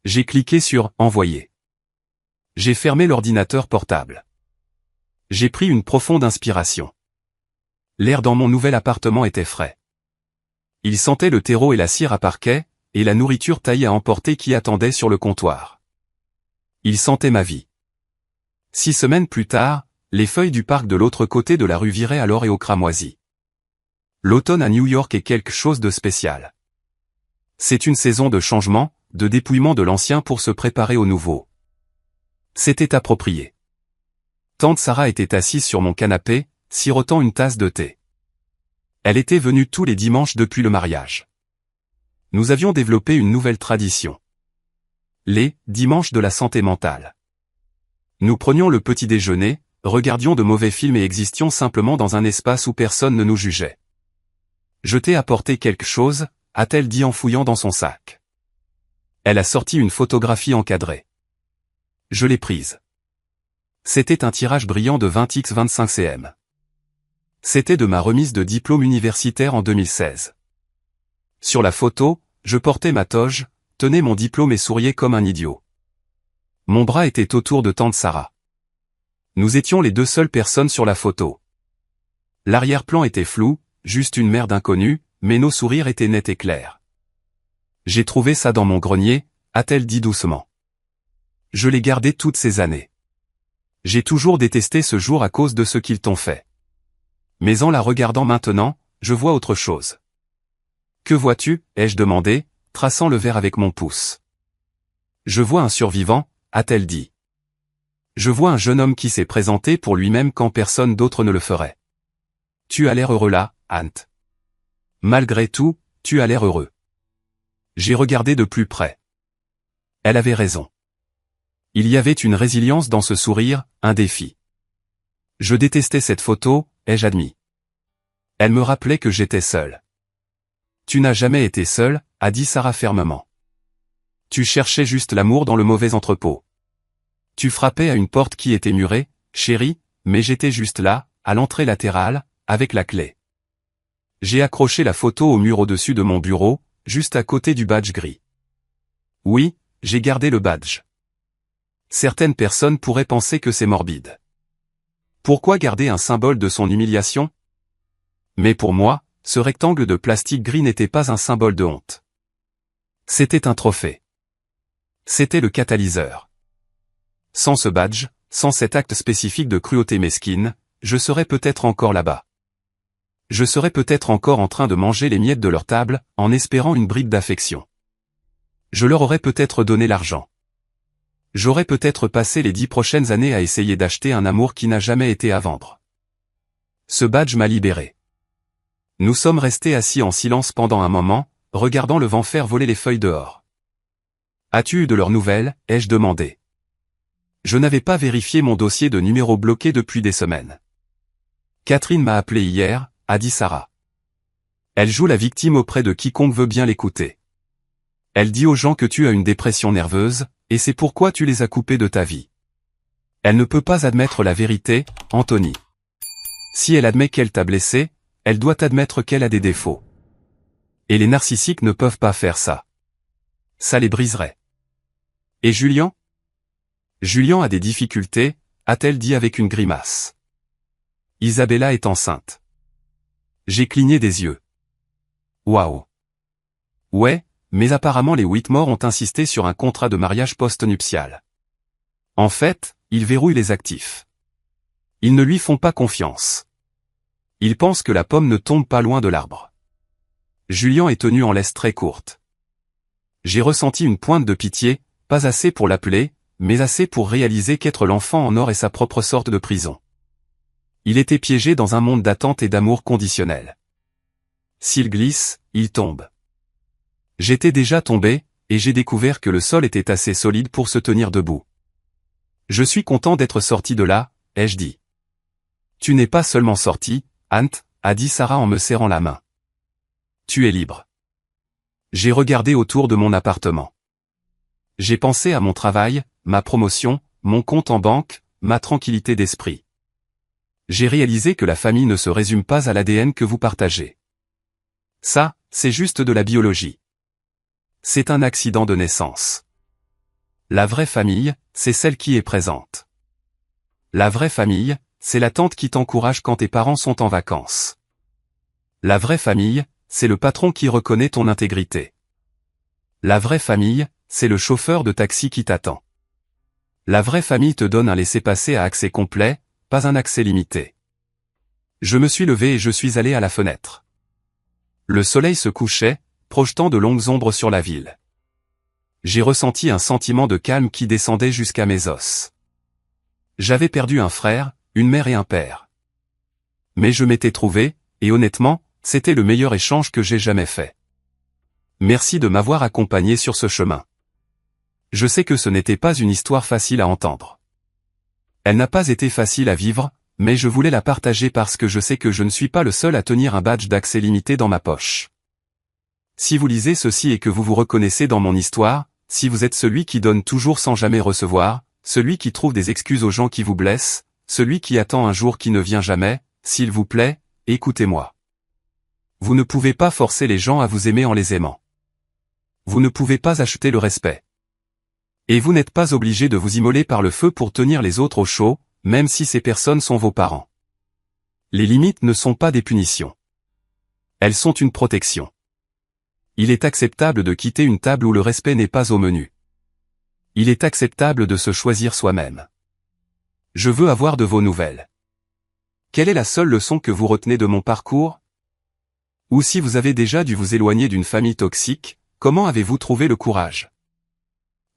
J'ai cliqué sur « Envoyer ». J'ai fermé l'ordinateur portable. J'ai pris une profonde inspiration. L'air dans mon nouvel appartement était frais. Il sentait le terreau et la cire à parquet, et la nourriture taillée à emporter qui attendait sur le comptoir. Il sentait ma vie. 6 semaines plus tard, les feuilles du parc de l'autre côté de la rue viraient alors et au cramoisi. L'automne à New York est quelque chose de spécial. C'est une saison de changement, de dépouillement de l'ancien pour se préparer au nouveau. C'était approprié. Tante Sarah était assise sur mon canapé, sirotant une tasse de thé. Elle était venue tous les dimanches depuis le mariage. Nous avions développé une nouvelle tradition. Les dimanches de la santé mentale. Nous prenions le petit déjeuner, regardions de mauvais films et existions simplement dans un espace où personne ne nous jugeait. Je t'ai apporté quelque chose, a-t-elle dit en fouillant dans son sac. Elle a sorti une photographie encadrée. Je l'ai prise. C'était un tirage brillant de 20x 25 cm. C'était de ma remise de diplôme universitaire en 2016. Sur la photo, je portais ma toge, tenais mon diplôme et souriais comme un idiot. Mon bras était autour de tante Sarah. Nous étions les 2 seules personnes sur la photo. L'arrière-plan était flou, juste une mer d'inconnus, mais nos sourires étaient nets et clairs. J'ai trouvé ça dans mon grenier, a-t-elle dit doucement. Je l'ai gardé toutes ces années. J'ai toujours détesté ce jour à cause de ce qu'ils t'ont fait. Mais en la regardant maintenant, je vois autre chose. Que vois-tu, ai-je demandé, traçant le verre avec mon pouce. Je vois un survivant, a-t-elle dit. Je vois un jeune homme qui s'est présenté pour lui-même quand personne d'autre ne le ferait. Tu as l'air heureux là, Ant. Malgré tout, tu as l'air heureux. J'ai regardé de plus près. Elle avait raison. Il y avait une résilience dans ce sourire, un défi. Je détestais cette photo, ai-je admis. Elle me rappelait que j'étais seul. Tu n'as jamais été seul, a dit Sarah fermement. Tu cherchais juste l'amour dans le mauvais entrepôt. Tu frappais à une porte qui était murée, chérie, mais j'étais juste là, à l'entrée latérale, avec la clé. J'ai accroché la photo au mur au-dessus de mon bureau, juste à côté du badge gris. Oui, j'ai gardé le badge. Certaines personnes pourraient penser que c'est morbide. Pourquoi garder un symbole de son humiliation? Mais pour moi, ce rectangle de plastique gris n'était pas un symbole de honte. C'était un trophée. C'était le catalyseur. Sans ce badge, sans cet acte spécifique de cruauté mesquine, je serais peut-être encore là-bas. Je serais peut-être encore en train de manger les miettes de leur table, en espérant une bribe d'affection. Je leur aurais peut-être donné l'argent. J'aurais peut-être passé les 10 prochaines années à essayer d'acheter un amour qui n'a jamais été à vendre. Ce badge m'a libéré. Nous sommes restés assis en silence pendant un moment, regardant le vent faire voler les feuilles dehors. As-tu eu de leurs nouvelles, ai-je demandé. Je n'avais pas vérifié mon dossier de numéros bloqués depuis des semaines. Catherine m'a appelé hier, a dit Sarah. Elle joue la victime auprès de quiconque veut bien l'écouter. Elle dit aux gens que tu as une dépression nerveuse, et c'est pourquoi tu les as coupés de ta vie. Elle ne peut pas admettre la vérité, Anthony. Si elle admet qu'elle t'a blessé, elle doit admettre qu'elle a des défauts. Et les narcissiques ne peuvent pas faire ça. Ça les briserait. Et Julien? Julien a des difficultés, a-t-elle dit avec une grimace. Isabella est enceinte. J'ai cligné des yeux. Waouh. Ouais, mais apparemment les Whitmore ont insisté sur un contrat de mariage post-nuptial. En fait, ils verrouillent les actifs. Ils ne lui font pas confiance. Ils pensent que la pomme ne tombe pas loin de l'arbre. Julien est tenu en laisse très courte. J'ai ressenti une pointe de pitié, pas assez pour l'appeler, mais assez pour réaliser qu'être l'enfant en or est sa propre sorte de prison. Il était piégé dans un monde d'attente et d'amour conditionnel. S'il glisse, il tombe. J'étais déjà tombé, et j'ai découvert que le sol était assez solide pour se tenir debout. Je suis content d'être sorti de là, ai-je dit. Tu n'es pas seulement sorti, Ant, a dit Sarah en me serrant la main. Tu es libre. J'ai regardé autour de mon appartement. J'ai pensé à mon travail, ma promotion, mon compte en banque, ma tranquillité d'esprit. J'ai réalisé que la famille ne se résume pas à l'ADN que vous partagez. Ça, c'est juste de la biologie. C'est un accident de naissance. La vraie famille, c'est celle qui est présente. La vraie famille, c'est la tante qui t'encourage quand tes parents sont en vacances. La vraie famille, c'est le patron qui reconnaît ton intégrité. La vraie famille, c'est le chauffeur de taxi qui t'attend. La vraie famille te donne un laissez-passer à accès complet, pas un accès limité. Je me suis levé et je suis allé à la fenêtre. Le soleil se couchait, projetant de longues ombres sur la ville. J'ai ressenti un sentiment de calme qui descendait jusqu'à mes os. J'avais perdu un frère, une mère et un père. Mais je m'étais trouvé, et honnêtement, c'était le meilleur échange que j'ai jamais fait. Merci de m'avoir accompagné sur ce chemin. Je sais que ce n'était pas une histoire facile à entendre. Elle n'a pas été facile à vivre, mais je voulais la partager parce que je sais que je ne suis pas le seul à tenir un badge d'accès limité dans ma poche. Si vous lisez ceci et que vous vous reconnaissez dans mon histoire, si vous êtes celui qui donne toujours sans jamais recevoir, celui qui trouve des excuses aux gens qui vous blessent, celui qui attend un jour qui ne vient jamais, s'il vous plaît, écoutez-moi. Vous ne pouvez pas forcer les gens à vous aimer en les aimant. Vous ne pouvez pas acheter le respect. Et vous n'êtes pas obligé de vous immoler par le feu pour tenir les autres au chaud, même si ces personnes sont vos parents. Les limites ne sont pas des punitions. Elles sont une protection. Il est acceptable de quitter une table où le respect n'est pas au menu. Il est acceptable de se choisir soi-même. Je veux avoir de vos nouvelles. Quelle est la seule leçon que vous retenez de mon parcours? Ou si vous avez déjà dû vous éloigner d'une famille toxique, comment avez-vous trouvé le courage?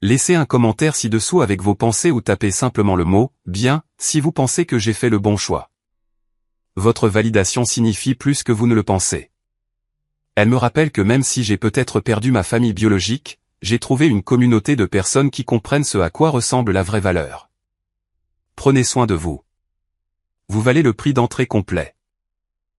Laissez un commentaire ci-dessous avec vos pensées ou tapez simplement le mot « bien » si vous pensez que j'ai fait le bon choix. Votre validation signifie plus que vous ne le pensez. Elle me rappelle que même si j'ai peut-être perdu ma famille biologique, j'ai trouvé une communauté de personnes qui comprennent ce à quoi ressemble la vraie valeur. Prenez soin de vous. Vous valez le prix d'entrée complet.